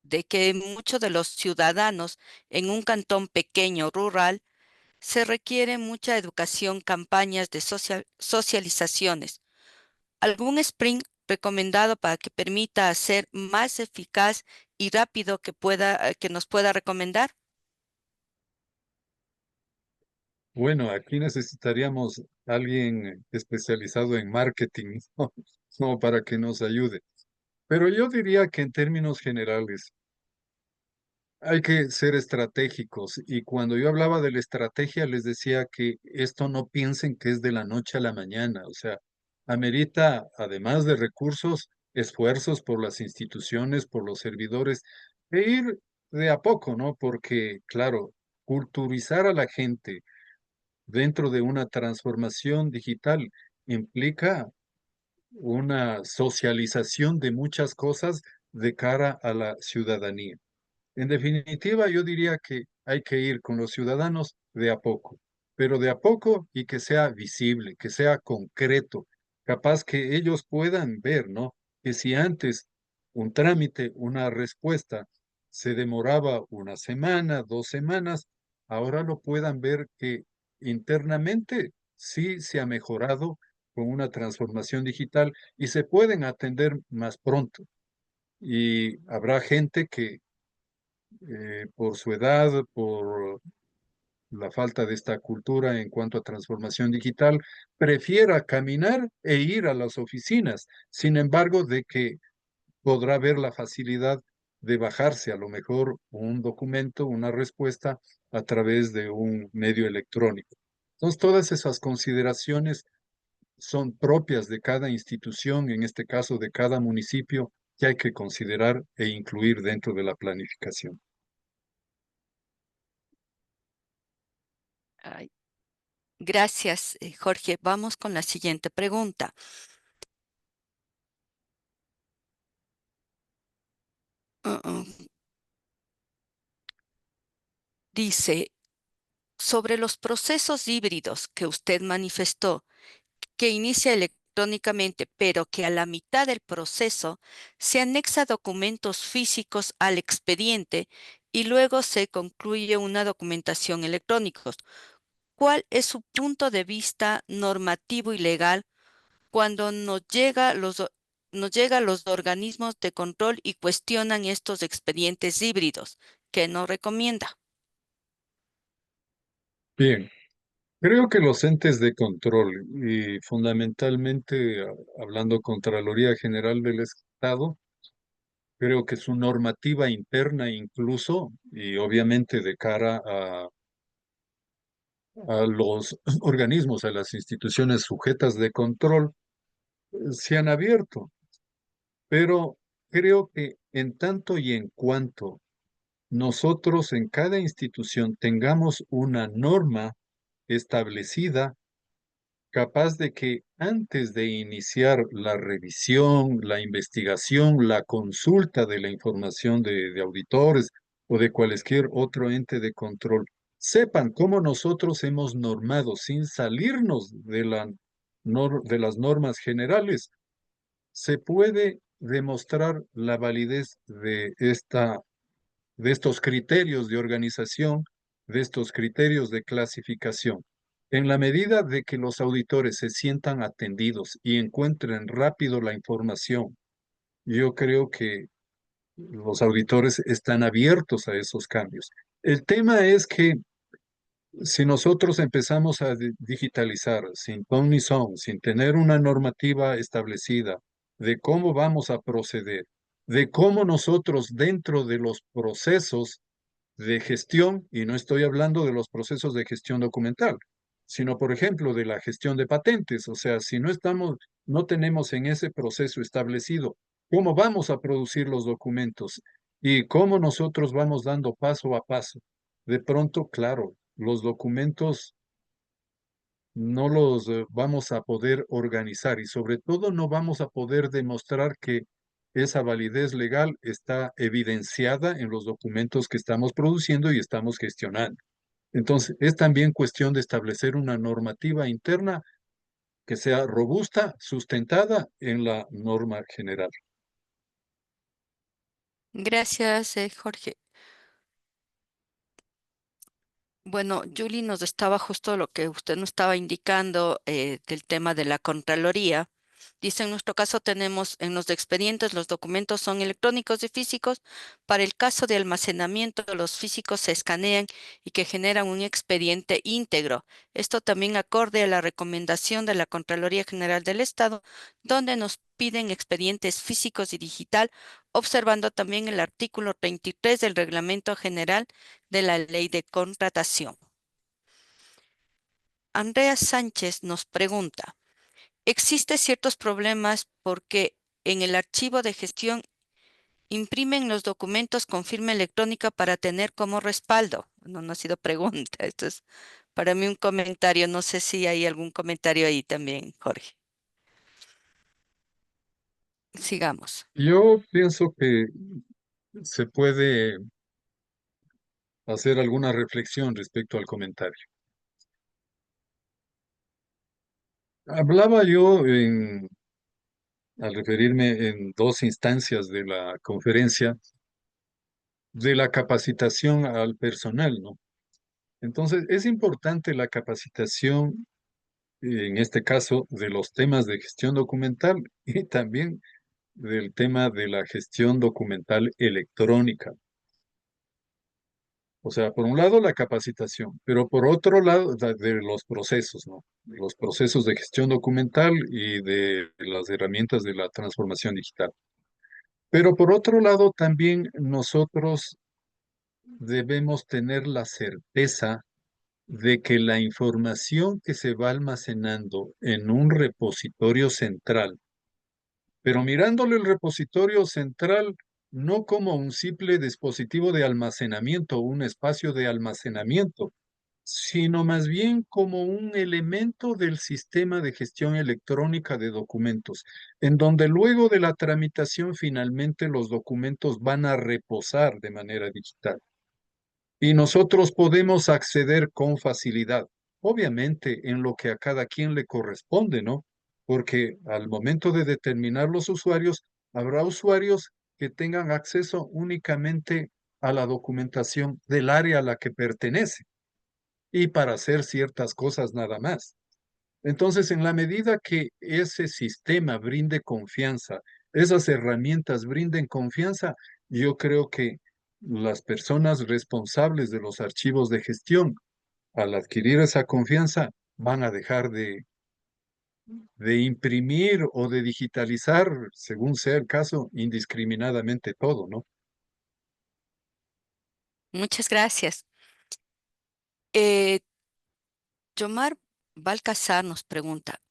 de que muchos de los ciudadanos en un cantón pequeño rural se requiere mucha educación, campañas de socializaciones? ¿Algún sprint recomendado para que permita hacer más eficaz y rápido que nos pueda recomendar? Bueno, aquí necesitaríamos alguien especializado en marketing, ¿no? Como para que nos ayude. Pero yo diría que en términos generales hay que ser estratégicos. Y cuando yo hablaba de la estrategia, les decía que esto no piensen que es de la noche a la mañana. O sea, amerita, además de recursos, esfuerzos por las instituciones, por los servidores, e ir de a poco, ¿no? Porque, claro, culturizar a la gente dentro de una transformación digital implica una socialización de muchas cosas de cara a la ciudadanía. En definitiva, yo diría que hay que ir con los ciudadanos de a poco, pero de a poco y que sea visible, que sea concreto, capaz que ellos puedan ver, ¿no? Que si antes un trámite, una respuesta se demoraba una semana, 2 semanas, ahora lo puedan ver que internamente sí se ha mejorado con una transformación digital y se pueden atender más pronto. Y habrá gente que por su edad, por la falta de esta cultura en cuanto a transformación digital, prefiera caminar e ir a las oficinas. Sin embargo, de que podrá ver la facilidad de bajarse a lo mejor un documento, una respuesta a través de un medio electrónico. Entonces, todas esas consideraciones son propias de cada institución, en este caso de cada municipio, que hay que considerar e incluir dentro de la planificación. Ay, gracias, Jorge. Vamos con la siguiente pregunta. Uh, uh, Dice, sobre los procesos híbridos que usted manifestó, que inicia electrónicamente, pero que a la mitad del proceso se anexa documentos físicos al expediente y luego se concluye una documentación electrónica. ¿Cuál es su punto de vista normativo y legal cuando nos llega los organismos de control y cuestionan estos expedientes híbridos? ¿Qué nos recomienda? Bien, creo que los entes de control y fundamentalmente hablando Contraloría General del Estado, creo que su normativa interna incluso y obviamente de cara a los organismos, a las instituciones sujetas de control, se han abierto, pero creo que en tanto y en cuanto nosotros en cada institución tengamos una norma establecida, capaz de que antes de iniciar la revisión, la investigación, la consulta de la información de auditores o de cualquier otro ente de control, sepan cómo nosotros hemos normado sin salirnos de de las normas generales, se puede demostrar la validez de estos criterios de organización, de estos criterios de clasificación. En la medida de que los auditores se sientan atendidos y encuentren rápido la información, yo creo que los auditores están abiertos a esos cambios. El tema es que si nosotros empezamos a digitalizar sin ton ni son, sin tener una normativa establecida de cómo vamos a proceder, de cómo nosotros dentro de los procesos de gestión, y no estoy hablando de los procesos de gestión documental, sino, por ejemplo, de la gestión de patentes. O sea, si no tenemos en ese proceso establecido cómo vamos a producir los documentos y cómo nosotros vamos dando paso a paso, de pronto, claro, los documentos no los vamos a poder organizar y sobre todo no vamos a poder demostrar que esa validez legal está evidenciada en los documentos que estamos produciendo y estamos gestionando. Entonces, es también cuestión de establecer una normativa interna que sea robusta, sustentada en la norma general. Gracias, Jorge. Bueno, Julie nos estaba justo lo que usted nos estaba indicando del tema de la Contraloría. Dice, en nuestro caso tenemos en los expedientes, los documentos son electrónicos y físicos. Para el caso de almacenamiento, los físicos se escanean y que generan un expediente íntegro. Esto también acorde a la recomendación de la Contraloría General del Estado, donde nos piden expedientes físicos y digital, observando también el artículo 33 del Reglamento General de la Ley de Contratación. Andrea Sánchez nos pregunta, existen ciertos problemas porque en el archivo de gestión imprimen los documentos con firma electrónica para tener como respaldo. No ha sido pregunta, esto es para mí un comentario. No sé si hay algún comentario ahí también, Jorge. Sigamos. Yo pienso que se puede hacer alguna reflexión respecto al comentario. Hablaba yo al referirme en dos instancias de la conferencia de la capacitación al personal, ¿no? Entonces, es importante la capacitación, en este caso, de los temas de gestión documental y también del tema de la gestión documental electrónica. O sea, por un lado la capacitación, pero por otro lado de los procesos, ¿no? Los procesos de gestión documental y de las herramientas de la transformación digital. Pero por otro lado, también nosotros debemos tener la certeza de que la información que se va almacenando en un repositorio central, pero mirándole el repositorio central no como un simple dispositivo de almacenamiento, un espacio de almacenamiento, sino más bien como un elemento del sistema de gestión electrónica de documentos, en donde luego de la tramitación finalmente los documentos van a reposar de manera digital y nosotros podemos acceder con facilidad, obviamente en lo que a cada quien le corresponde, ¿no? Porque al momento de determinar los usuarios, habrá usuarios que tengan acceso únicamente a la documentación del área a la que pertenece y para hacer ciertas cosas nada más. Entonces, en la medida que ese sistema brinde confianza, esas herramientas brinden confianza, yo creo que las personas responsables de los archivos de gestión, al adquirir esa confianza, van a dejar de imprimir o de digitalizar, según sea el caso, indiscriminadamente todo, ¿no? Muchas gracias. Eh, Yomar Balcazar nos pregunta,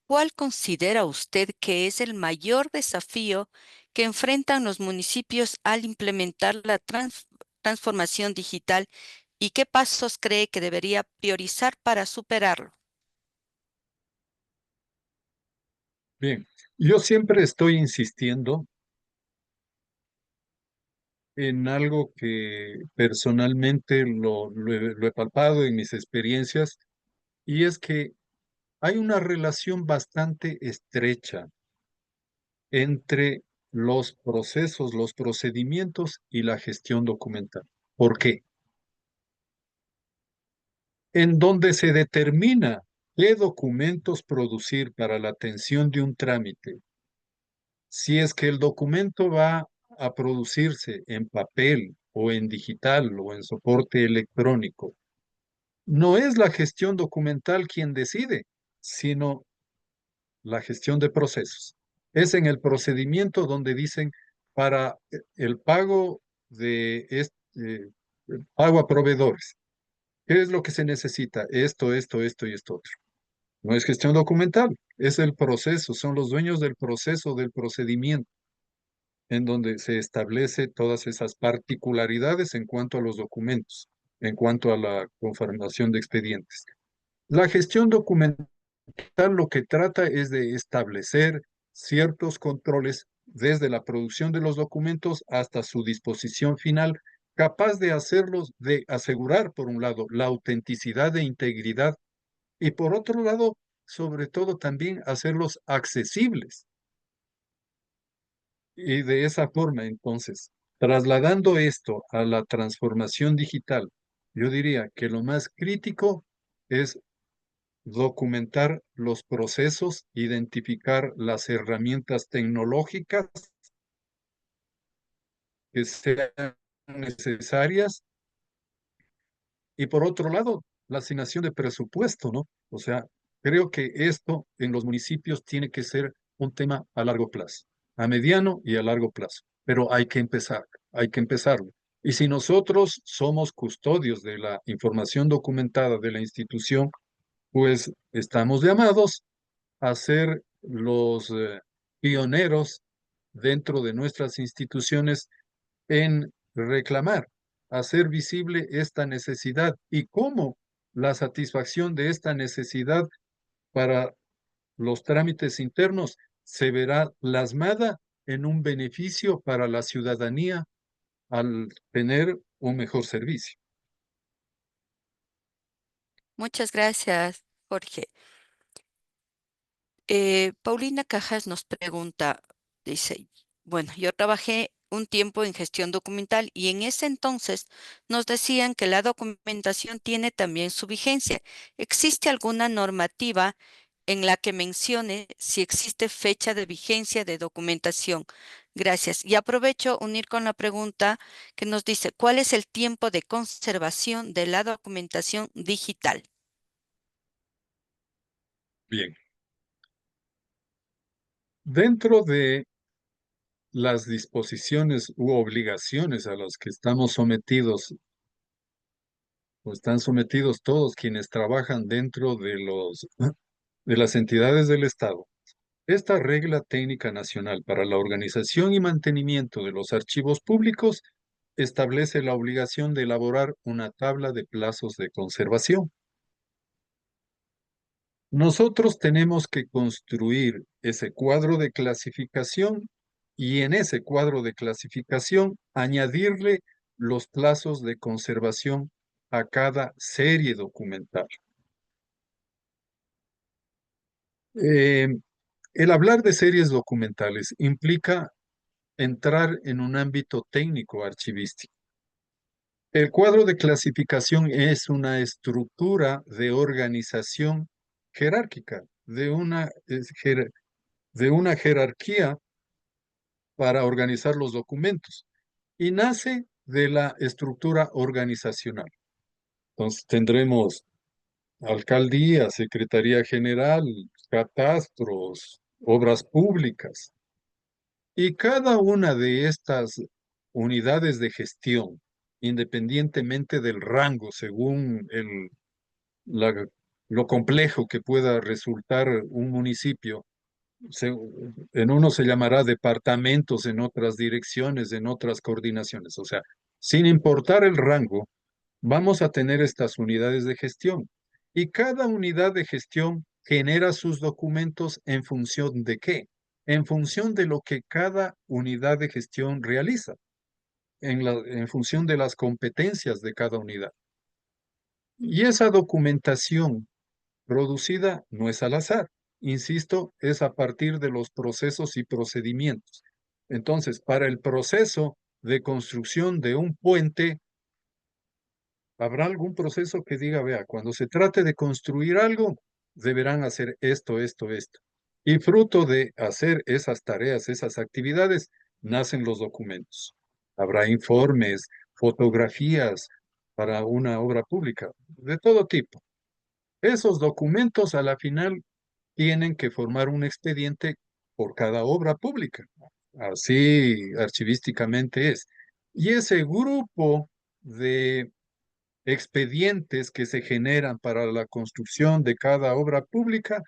¿cuál considera usted que es el mayor desafío que enfrentan los municipios al implementar la transformación digital y qué pasos cree que debería priorizar para superarlo? Bien, yo siempre estoy insistiendo en algo que personalmente lo he palpado en mis experiencias, y es que hay una relación bastante estrecha entre los procesos, los procedimientos y la gestión documental. ¿Por qué? En donde se determina qué documentos producir para la atención de un trámite, si es que el documento va a producirse en papel o en digital o en soporte electrónico, no es la gestión documental quien decide, sino la gestión de procesos. Es en el procedimiento donde dicen para el pago de pago a proveedores. ¿Qué es lo que se necesita? Esto y esto otro. No es gestión documental, es el proceso, son los dueños del proceso, del procedimiento, en donde se establece todas esas particularidades en cuanto a los documentos, en cuanto a la conformación de expedientes. La gestión documental lo que trata es de establecer ciertos controles desde la producción de los documentos hasta su disposición final, capaz de hacerlos, de asegurar, por un lado, la autenticidad e integridad y por otro lado, sobre todo también hacerlos accesibles. Y de esa forma, entonces, trasladando esto a la transformación digital, yo diría que lo más crítico es documentar los procesos, identificar las herramientas tecnológicas que sean necesarias y por otro lado, la asignación de presupuesto, ¿no? O sea, creo que esto en los municipios tiene que ser un tema a largo plazo, a mediano y a largo plazo, pero hay que empezarlo. Y si nosotros somos custodios de la información documentada de la institución, pues estamos llamados a ser los pioneros dentro de nuestras instituciones en reclamar, hacer visible esta necesidad y cómo la satisfacción de esta necesidad para los trámites internos se verá plasmada en un beneficio para la ciudadanía al tener un mejor servicio. Muchas gracias, Jorge. Paulina Cajas nos pregunta, dice, bueno, yo trabajé un tiempo en gestión documental y en ese entonces nos decían que la documentación tiene también su vigencia. ¿Existe alguna normativa en la que mencione si existe fecha de vigencia de documentación? Gracias. Y aprovecho unir con la pregunta que nos dice, ¿cuál es el tiempo de conservación de la documentación digital? Bien. Dentro de las disposiciones u obligaciones a las que estamos sometidos, o están sometidos todos quienes trabajan dentro de las entidades del Estado, esta regla técnica nacional para la organización y mantenimiento de los archivos públicos establece la obligación de elaborar una tabla de plazos de conservación. Nosotros tenemos que construir ese cuadro de clasificación y en ese cuadro de clasificación añadirle los plazos de conservación a cada serie documental. Eh, el hablar de series documentales implica entrar en un ámbito técnico archivístico. El cuadro de clasificación es una estructura de organización jerárquica, de una jerarquía para organizar los documentos y nace de la estructura organizacional. Entonces tendremos alcaldía, secretaría general, catastros, obras públicas. Y cada una de estas unidades de gestión, independientemente del rango, según la- lo complejo que pueda resultar un municipio, se- en uno se llamará departamentos, en otras direcciones, en otras coordinaciones. O sea, sin importar el rango, vamos a tener estas unidades de gestión. Y cada unidad de gestión genera sus documentos en función de qué? En función de lo que cada unidad de gestión realiza, en función de las competencias de cada unidad. Y esa documentación producida no es al azar, insisto, es a partir de los procesos y procedimientos. Entonces, para el proceso de construcción de un puente, habrá algún proceso que diga, vea, cuando se trate de construir algo, deberán hacer esto, esto, esto. Y fruto de hacer esas tareas, esas actividades, nacen los documentos. Habrá informes, fotografías para una obra pública, de todo tipo. Esos documentos a la final tienen que formar un expediente por cada obra pública. Así archivísticamente es. Y ese grupo de expedientes que se generan para la construcción de cada obra pública,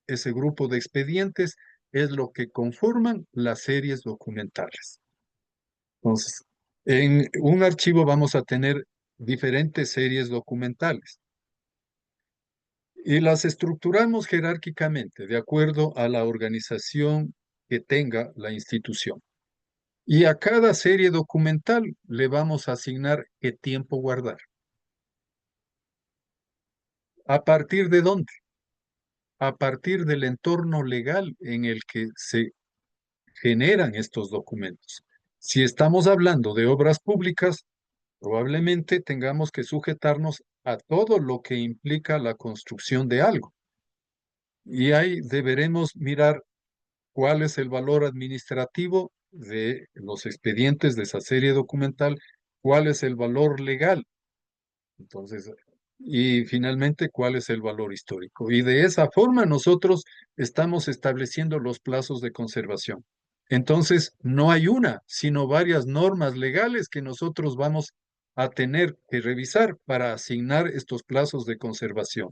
ese grupo de expedientes es lo que conforman las series documentales. Entonces, en un archivo vamos a tener diferentes series documentales y las estructuramos jerárquicamente de acuerdo a la organización que tenga la institución. Y a cada serie documental le vamos a asignar qué tiempo guardar. ¿A partir de dónde? A partir del entorno legal en el que se generan estos documentos. Si estamos hablando de obras públicas, probablemente tengamos que sujetarnos a todo lo que implica la construcción de algo. Y ahí deberemos mirar cuál es el valor administrativo de los expedientes de esa serie documental, cuál es el valor legal. Entonces, y finalmente, ¿cuál es el valor histórico? Y de esa forma nosotros estamos estableciendo los plazos de conservación. Entonces, no hay una, sino varias normas legales que nosotros vamos a tener que revisar para asignar estos plazos de conservación.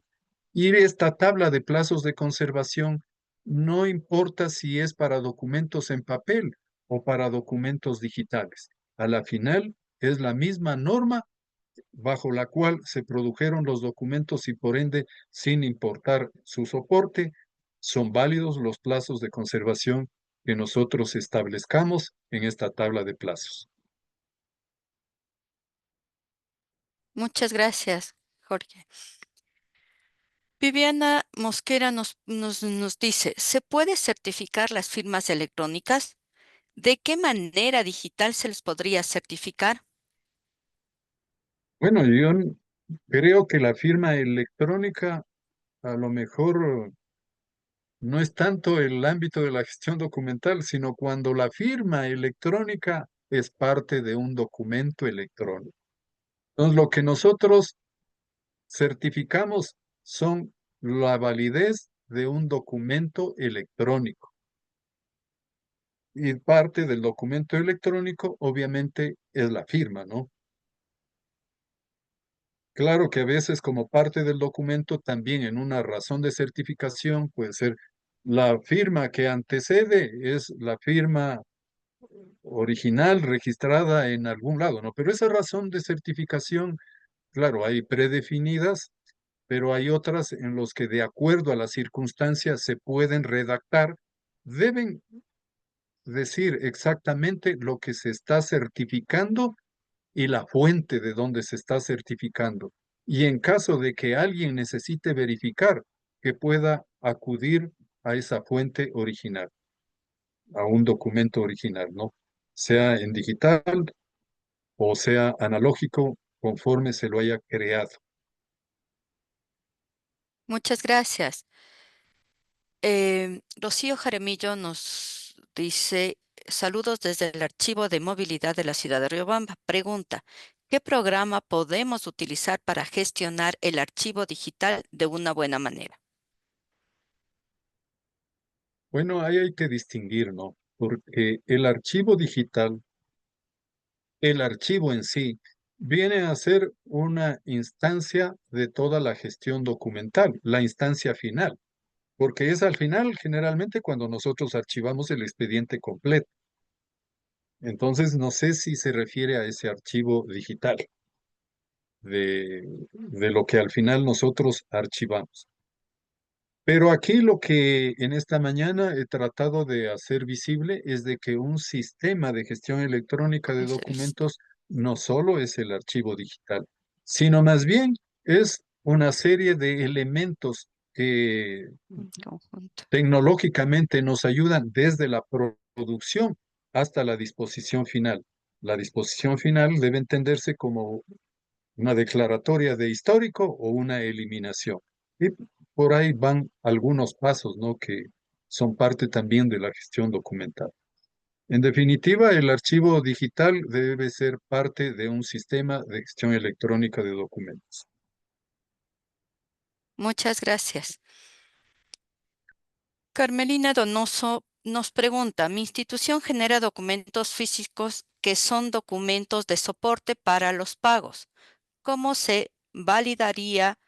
Y esta tabla de plazos de conservación no importa si es para documentos en papel o para documentos digitales. A la final es la misma norma bajo la cual se produjeron los documentos y por ende, sin importar su soporte, son válidos los plazos de conservación que nosotros establezcamos en esta tabla de plazos. Muchas gracias, Jorge. Viviana Mosquera nos dice, ¿se puede certificar las firmas electrónicas? ¿De qué manera digital se les podría certificar? Bueno, creo que la firma electrónica a lo mejor no es tanto el ámbito de la gestión documental, sino cuando la firma electrónica es parte de un documento electrónico. Entonces, lo que nosotros certificamos son la validez de un documento electrónico. Y parte del documento electrónico, obviamente, es la firma, ¿no? Claro que a veces como parte del documento también en una razón de certificación puede ser la firma que antecede, es la firma original registrada en algún lado, ¿no? Pero esa razón de certificación, claro, hay predefinidas, pero hay otras en los que de acuerdo a las circunstancias se pueden redactar, deben decir exactamente lo que se está certificando y la fuente de donde se está certificando. Y en caso de que alguien necesite verificar, que pueda acudir a esa fuente original, a un documento original, ¿no? Sea en digital o sea analógico, conforme se lo haya creado. Muchas gracias. Rocío Jaramillo nos dice, saludos desde el Archivo de Movilidad de la ciudad de Riobamba. Pregunta, ¿qué programa podemos utilizar para gestionar el archivo digital de una buena manera? Bueno, ahí hay que distinguir, ¿no? Porque el archivo digital, el archivo en sí, viene a ser una instancia de toda la gestión documental, la instancia final, porque es al final generalmente cuando nosotros archivamos el expediente completo. Entonces, no sé si se refiere a ese archivo digital de lo que al final nosotros archivamos. Pero aquí lo que en esta mañana he tratado de hacer visible es de que un sistema de gestión electrónica de documentos no solo es el archivo digital, sino más bien es una serie de elementos que En conjunto. tecnológicamente nos ayudan desde la producción hasta la disposición final. La disposición final debe entenderse como una declaratoria de histórico o una eliminación. Y por ahí van algunos pasos, ¿no? Que son parte también de la gestión documental. En definitiva, el archivo digital debe ser parte de un sistema de gestión electrónica de documentos. Muchas gracias. Carmelina Donoso nos pregunta, mi institución genera documentos físicos que son documentos de soporte para los pagos. ¿Cómo se validaría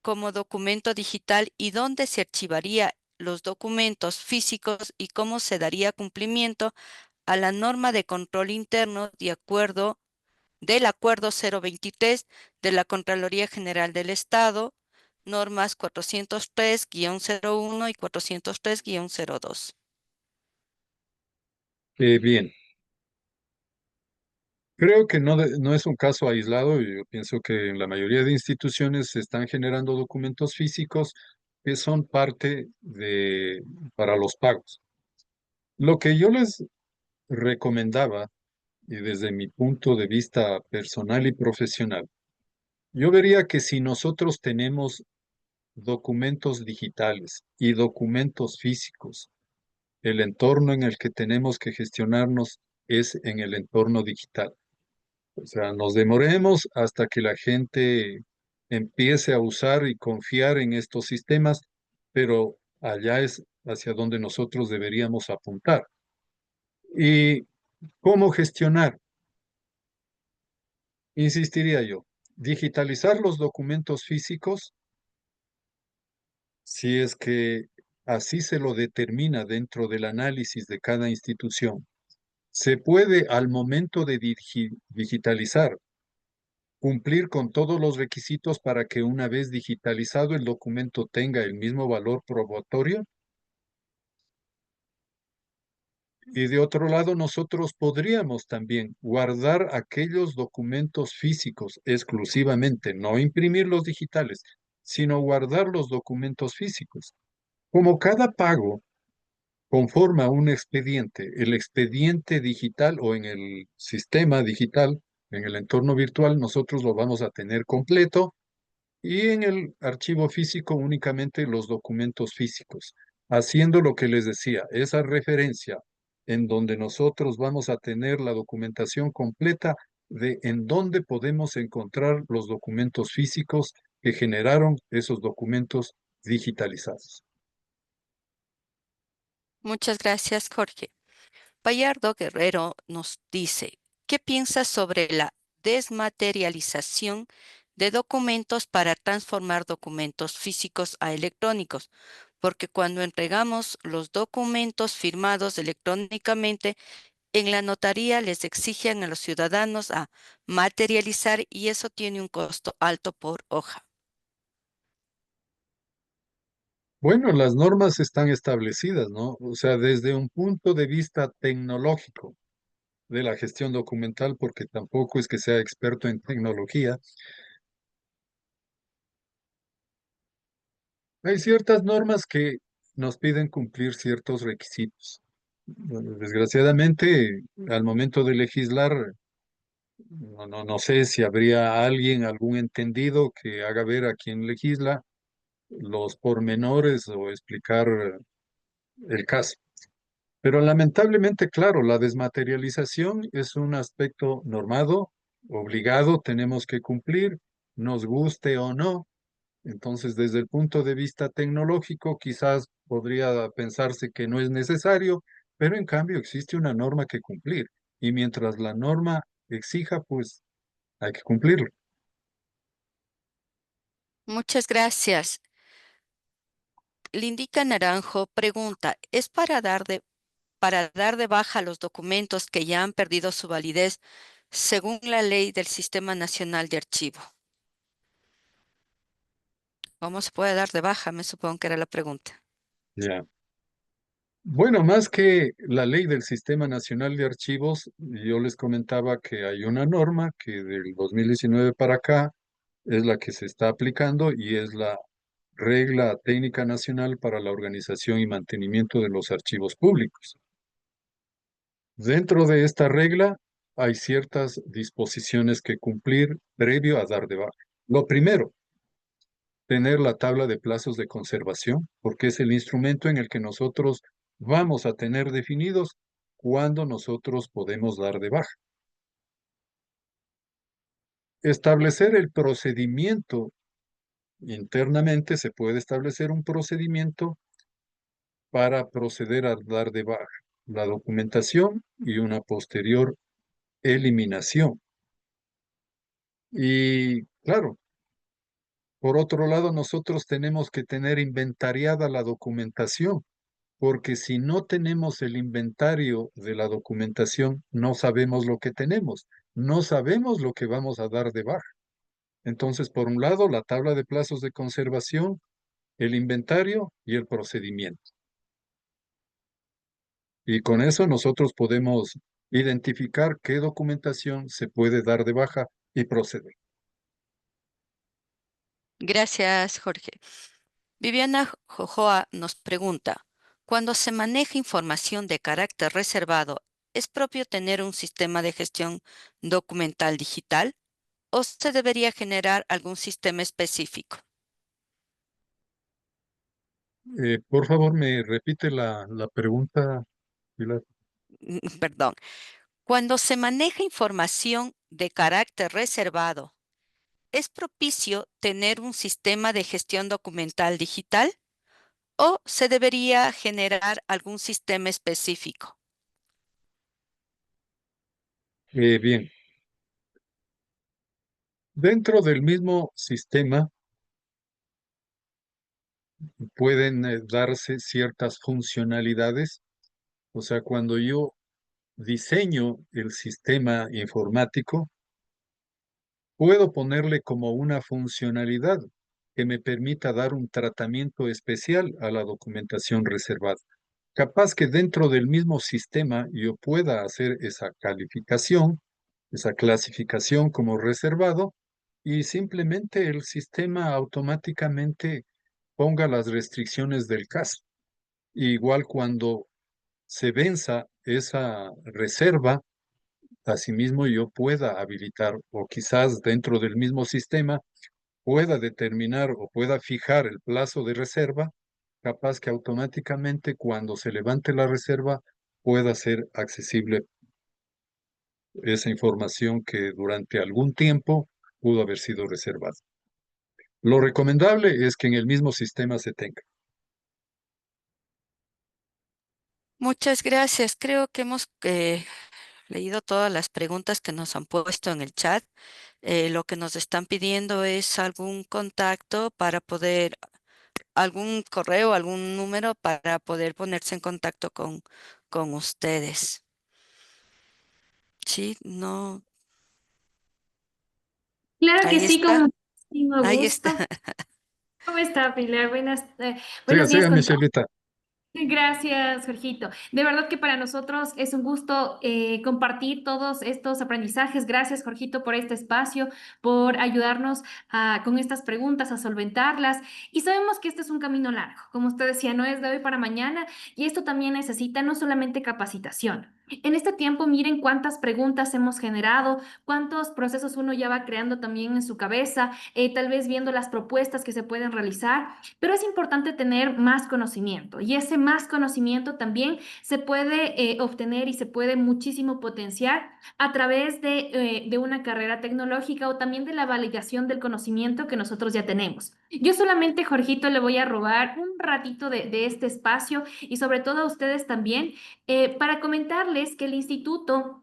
como documento digital y dónde se archivaría los documentos físicos y cómo se daría cumplimiento a la norma de control interno del Acuerdo 023 de la Contraloría General del Estado, normas 403-01 y 403-02? Bien, creo que no es un caso aislado. Yo pienso que en la mayoría de instituciones se están generando documentos físicos que son parte para los pagos. Lo que yo les recomendaba, y desde mi punto de vista personal y profesional, yo vería que si nosotros tenemos documentos digitales y documentos físicos, el entorno en el que tenemos que gestionarnos es en el entorno digital. O sea, nos demoremos hasta que la gente empiece a usar y confiar en estos sistemas, pero allá es hacia donde nosotros deberíamos apuntar. ¿Y cómo gestionar? Insistiría yo, digitalizar los documentos físicos, si es que así se lo determina dentro del análisis de cada institución. Se puede al momento de digitalizar cumplir con todos los requisitos para que una vez digitalizado el documento tenga el mismo valor probatorio. Y de otro lado, nosotros podríamos también guardar aquellos documentos físicos exclusivamente, no imprimir los digitales, sino guardar los documentos físicos. Como cada pago conforma un expediente, el expediente digital o en el sistema digital, en el entorno virtual, nosotros lo vamos a tener completo y en el archivo físico únicamente los documentos físicos, haciendo lo que les decía, esa referencia en donde nosotros vamos a tener la documentación completa de en dónde podemos encontrar los documentos físicos que generaron esos documentos digitalizados. Muchas gracias, Jorge. Bayardo Guerrero nos dice, ¿qué piensas sobre la desmaterialización de documentos para transformar documentos físicos a electrónicos? Porque cuando entregamos los documentos firmados electrónicamente, en la notaría les exigen a los ciudadanos a materializar y eso tiene un costo alto por hoja. Bueno, las normas están establecidas, ¿no? O sea, desde un punto de vista tecnológico de la gestión documental, porque tampoco es que sea experto en tecnología, hay ciertas normas que nos piden cumplir ciertos requisitos. Bueno, desgraciadamente, al momento de legislar, no sé si habría alguien, algún entendido que haga ver a quien legisla los pormenores o explicar el caso. Pero lamentablemente, claro, la desmaterialización es un aspecto normado, obligado, tenemos que cumplir, nos guste o no. Entonces, desde el punto de vista tecnológico, quizás podría pensarse que no es necesario, pero en cambio existe una norma que cumplir. Y mientras la norma exija, pues hay que cumplirlo. Muchas gracias. Lindica Naranjo pregunta, ¿es para dar de baja los documentos que ya han perdido su validez según la ley del Sistema Nacional de Archivo? ¿Cómo se puede dar de baja? Me supongo que era la pregunta. Ya. Bueno, más que la ley del Sistema Nacional de Archivos, yo les comentaba que hay una norma que del 2019 para acá es la que se está aplicando y es la Regla Técnica Nacional para la Organización y Mantenimiento de los Archivos Públicos. Dentro de esta regla hay ciertas disposiciones que cumplir previo a dar de baja. Lo primero, tener la tabla de plazos de conservación, porque es el instrumento en el que nosotros vamos a tener definidos cuándo nosotros podemos dar de baja. Establecer el procedimiento internamente, se puede establecer un procedimiento para proceder a dar de baja la documentación y una posterior eliminación. Y claro, por otro lado, nosotros tenemos que tener inventariada la documentación, porque si no tenemos el inventario de la documentación, no sabemos lo que tenemos, no sabemos lo que vamos a dar de baja. Entonces, por un lado, la tabla de plazos de conservación, el inventario y el procedimiento. Y con eso nosotros podemos identificar qué documentación se puede dar de baja y proceder. Gracias, Jorge. Viviana Jojoa nos pregunta, cuando se maneja información de carácter reservado, ¿es propio tener un sistema de gestión documental digital o se debería generar algún sistema específico? Por favor, me repite la pregunta, Pilar. Perdón. Cuando se maneja información de carácter reservado, ¿es propicio tener un sistema de gestión documental digital o se debería generar algún sistema específico? Bien, dentro del mismo sistema pueden darse ciertas funcionalidades. O sea, cuando yo diseño el sistema informático, puedo ponerle como una funcionalidad que me permita dar un tratamiento especial a la documentación reservada. capaz que dentro del mismo sistema yo pueda hacer esa calificación, esa clasificación como reservado, y simplemente el sistema automáticamente ponga las restricciones del caso. Igual cuando se venza esa reserva, asimismo yo pueda habilitar o quizás dentro del mismo sistema pueda determinar o pueda fijar el plazo de reserva, capaz que automáticamente cuando se levante la reserva pueda ser accesible esa información que durante algún tiempo pudo haber sido reservada. Lo recomendable es que en el mismo sistema se tenga. Muchas gracias. Creo que hemos leído todas las preguntas que nos han puesto en el chat. Lo que nos están pidiendo es algún contacto para poder, algún correo, algún número para poder ponerse en contacto con ustedes. Sí, no, Claro que ahí sí, con está, muchísimo ahí está. gusto. ¿Cómo está, Pilar? Siga, Buenos días siga, con todos. Michelita. Gracias, Jorgito. De verdad que para nosotros es un gusto compartir todos estos aprendizajes. Gracias, Jorgito, por este espacio, por ayudarnos con estas preguntas, a solventarlas. Y sabemos que este es un camino largo. Como usted decía, no es de hoy para mañana y esto también necesita no solamente capacitación. En este tiempo, miren cuántas preguntas hemos generado, cuántos procesos uno ya va creando también en su cabeza, tal vez viendo las propuestas que se pueden realizar. Pero es importante tener más conocimiento y ese más conocimiento también se puede obtener y se puede muchísimo potenciar a través de una carrera tecnológica o también de la validación del conocimiento que nosotros ya tenemos. Yo solamente, Jorgito, le voy a robar un ratito de este espacio y sobre todo a ustedes también para comentarles que el instituto...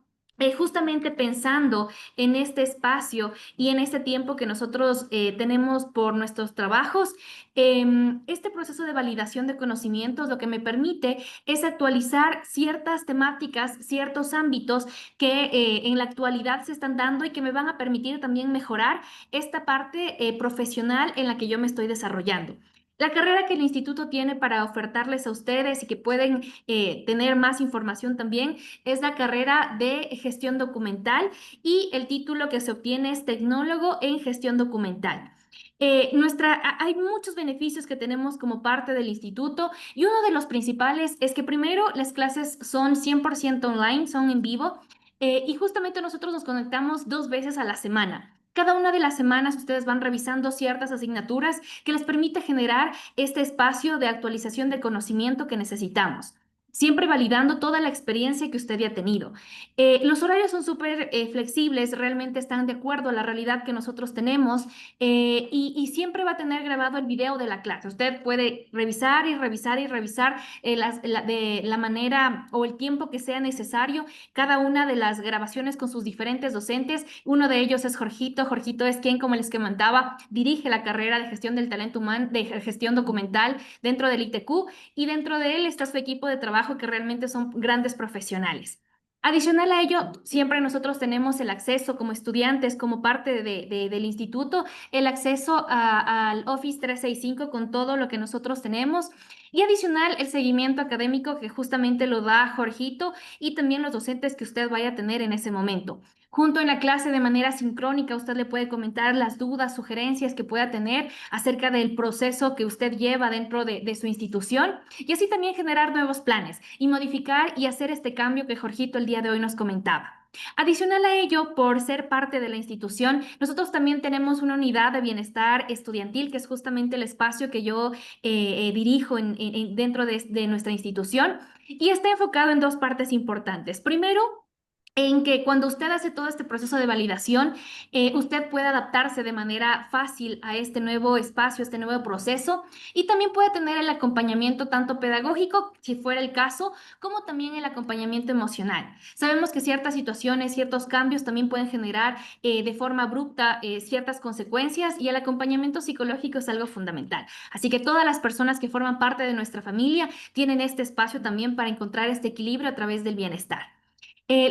justamente pensando en este espacio y en este tiempo que nosotros tenemos por nuestros trabajos, este proceso de validación de conocimientos lo que me permite es actualizar ciertas temáticas, ciertos ámbitos que en la actualidad se están dando y que me van a permitir también mejorar esta parte profesional en la que yo me estoy desarrollando. La carrera que el instituto tiene para ofertarles a ustedes y que pueden tener más información también es la carrera de gestión documental y el título que se obtiene es tecnólogo en gestión documental. Hay muchos beneficios que tenemos como parte del instituto y uno de los principales es que primero las clases son 100% online, son en vivo y justamente nosotros nos conectamos 2 veces a la semana. Cada una de las semanas ustedes van revisando ciertas asignaturas que les permite generar este espacio de actualización de conocimiento que necesitamos. Siempre validando toda la experiencia que usted ya ha tenido. Los horarios son súper flexibles, realmente están de acuerdo a la realidad que nosotros tenemos y siempre va a tener grabado el video de la clase. Usted puede revisar y revisar y revisar de la manera o el tiempo que sea necesario cada una de las grabaciones con sus diferentes docentes. Uno de ellos es Jorgito. Jorgito es quien, como les comentaba, dirige la carrera de gestión del talento humano, de gestión documental dentro del ITQ y dentro de él está su equipo de trabajo que realmente son grandes profesionales. Adicional a ello, siempre nosotros tenemos el acceso como estudiantes, como parte del instituto, el acceso al Office 365 con todo lo que nosotros tenemos y adicional el seguimiento académico que justamente lo da Jorgito y también los docentes que usted vaya a tener en ese momento. Junto en la clase de manera sincrónica, usted le puede comentar las dudas, sugerencias que pueda tener acerca del proceso que usted lleva dentro de su institución y así también generar nuevos planes y modificar y hacer este cambio que Jorgito el día de hoy nos comentaba. Adicional a ello, por ser parte de la institución, nosotros también tenemos una unidad de bienestar estudiantil, que es justamente el espacio que yo dirijo dentro de nuestra institución, y está enfocado en dos partes importantes. Primero, en que cuando usted hace todo este proceso de validación, usted puede adaptarse de manera fácil a este nuevo espacio, este nuevo proceso, y también puede tener el acompañamiento tanto pedagógico, si fuera el caso, como también el acompañamiento emocional. Sabemos que ciertas situaciones, ciertos cambios también pueden generar de forma abrupta ciertas consecuencias y el acompañamiento psicológico es algo fundamental. Así que todas las personas que forman parte de nuestra familia tienen este espacio también para encontrar este equilibrio a través del bienestar.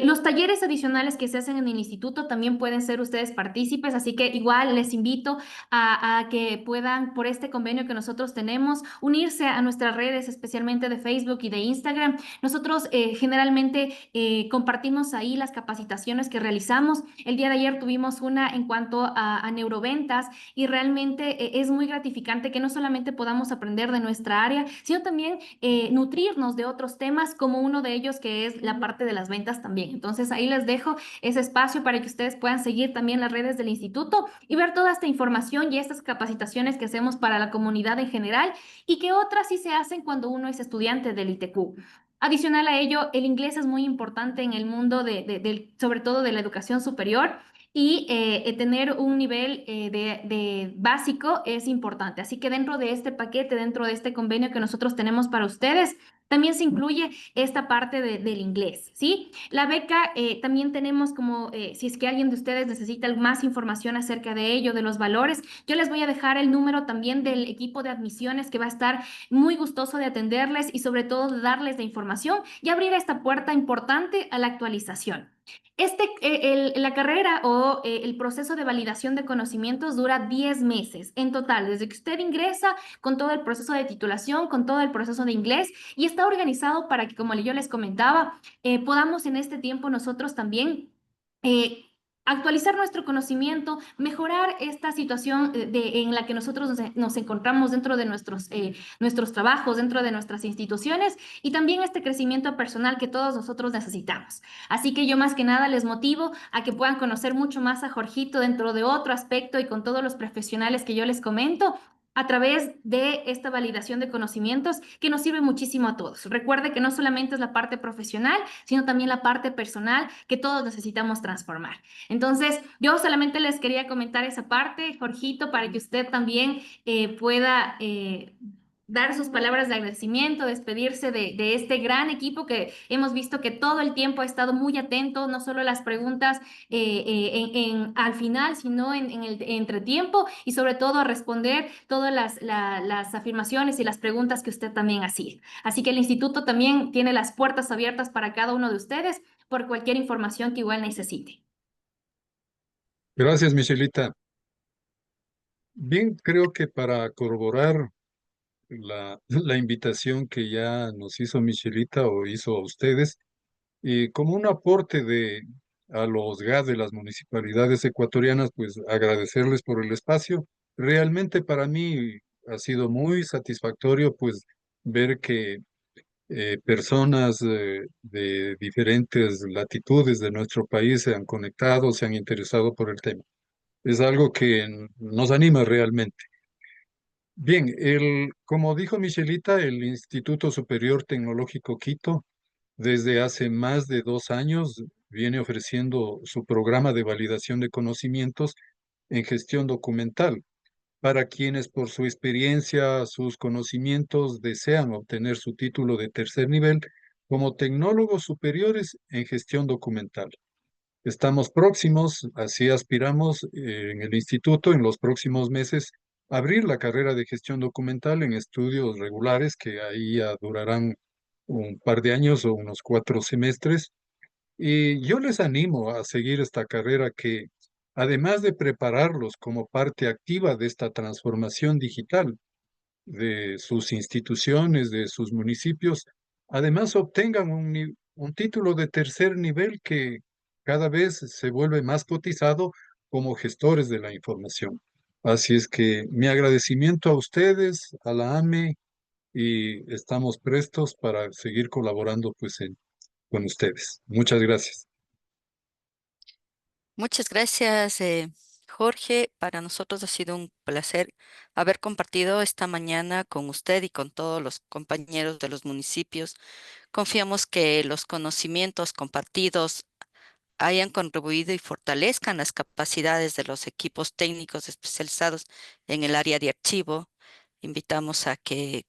Los talleres adicionales que se hacen en el instituto también pueden ser ustedes partícipes, así que igual les invito a que puedan, por este convenio que nosotros tenemos, unirse a nuestras redes, especialmente de Facebook y de Instagram. Nosotros generalmente compartimos ahí las capacitaciones que realizamos. El día de ayer tuvimos una en cuanto a neuroventas y realmente es muy gratificante que no solamente podamos aprender de nuestra área, sino también nutrirnos de otros temas, como uno de ellos que es la parte de las ventas también. Entonces ahí les dejo ese espacio para que ustedes puedan seguir también las redes del instituto y ver toda esta información y estas capacitaciones que hacemos para la comunidad en general y que otras sí se hacen cuando uno es estudiante del ITQ. Adicional a ello, el inglés es muy importante en el mundo sobre todo de la educación superior y tener un nivel de básico es importante. Así que dentro de este paquete, dentro de este convenio que nosotros tenemos para ustedes, también se incluye esta parte del inglés, ¿sí? La beca también tenemos como, si es que alguien de ustedes necesita más información acerca de ello, de los valores, yo les voy a dejar el número también del equipo de admisiones que va a estar muy gustoso de atenderles y sobre todo de darles la información y abrir esta puerta importante a la actualización. La carrera o el proceso de validación de conocimientos dura 10 meses en total, desde que usted ingresa con todo el proceso de titulación, con todo el proceso de inglés y está organizado para que, como yo les comentaba, podamos en este tiempo nosotros también eh, actualizar nuestro conocimiento, mejorar esta situación en la que nosotros nos encontramos dentro de nuestros trabajos, dentro de nuestras instituciones y también este crecimiento personal que todos nosotros necesitamos. Así que yo más que nada les motivo a que puedan conocer mucho más a Jorgito dentro de otro aspecto y con todos los profesionales que yo les comento a través de esta validación de conocimientos que nos sirve muchísimo a todos. Recuerde que no solamente es la parte profesional, sino también la parte personal que todos necesitamos transformar. Entonces, yo solamente les quería comentar esa parte, Jorgito, para que usted también pueda dar sus palabras de agradecimiento, despedirse de este gran equipo que hemos visto que todo el tiempo ha estado muy atento, no solo a las preguntas al final, sino en el entretiempo y sobre todo a responder todas las afirmaciones y las preguntas que usted también hacía. Así que el instituto también tiene las puertas abiertas para cada uno de ustedes por cualquier información que igual necesite. Gracias, Michelita. Bien, creo que para corroborar la invitación que ya nos hizo Michelita o hizo a ustedes, y como un aporte a los GAD de las municipalidades ecuatorianas, pues agradecerles por el espacio. Realmente para mí ha sido muy satisfactorio pues ver que personas de diferentes latitudes de nuestro país se han conectado, se han interesado por el tema. Es algo que nos anima realmente. Bien, como dijo Michelita, el Instituto Superior Tecnológico Quito desde hace más de 2 años viene ofreciendo su programa de validación de conocimientos en gestión documental para quienes por su experiencia, sus conocimientos desean obtener su título de tercer nivel como tecnólogos superiores en gestión documental. Estamos próximos, así aspiramos en el instituto en los próximos meses abrir la carrera de gestión documental en estudios regulares que ahí ya durarán un par de años o unos 4 semestres. Y yo les animo a seguir esta carrera que, además de prepararlos como parte activa de esta transformación digital de sus instituciones, de sus municipios, además obtengan un título de tercer nivel que cada vez se vuelve más cotizado como gestores de la información. Así es que mi agradecimiento a ustedes, a la AME, y estamos prestos para seguir colaborando pues con ustedes. Muchas gracias. Muchas gracias, Jorge. Para nosotros ha sido un placer haber compartido esta mañana con usted y con todos los compañeros de los municipios. Confiamos que los conocimientos compartidos hayan contribuido y fortalezcan las capacidades de los equipos técnicos especializados en el área de archivo. Invitamos a que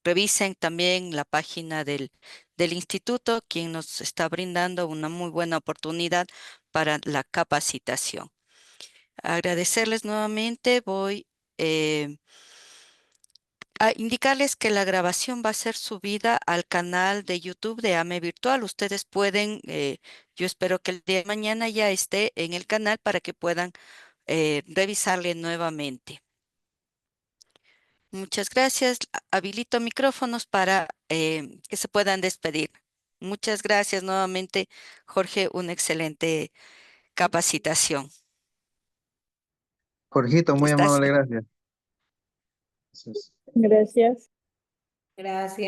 revisen también la página del instituto, quien nos está brindando una muy buena oportunidad para la capacitación. Agradecerles nuevamente. Voy Indicarles que la grabación va a ser subida al canal de YouTube de AME Virtual. Ustedes pueden, yo espero que el día de mañana ya esté en el canal para que puedan revisarle nuevamente. Muchas gracias. Habilito micrófonos para que se puedan despedir. Muchas gracias nuevamente, Jorge. Una excelente capacitación. Jorgito, Que muy estás amable, gracias. Gracias. Gracias. Gracias.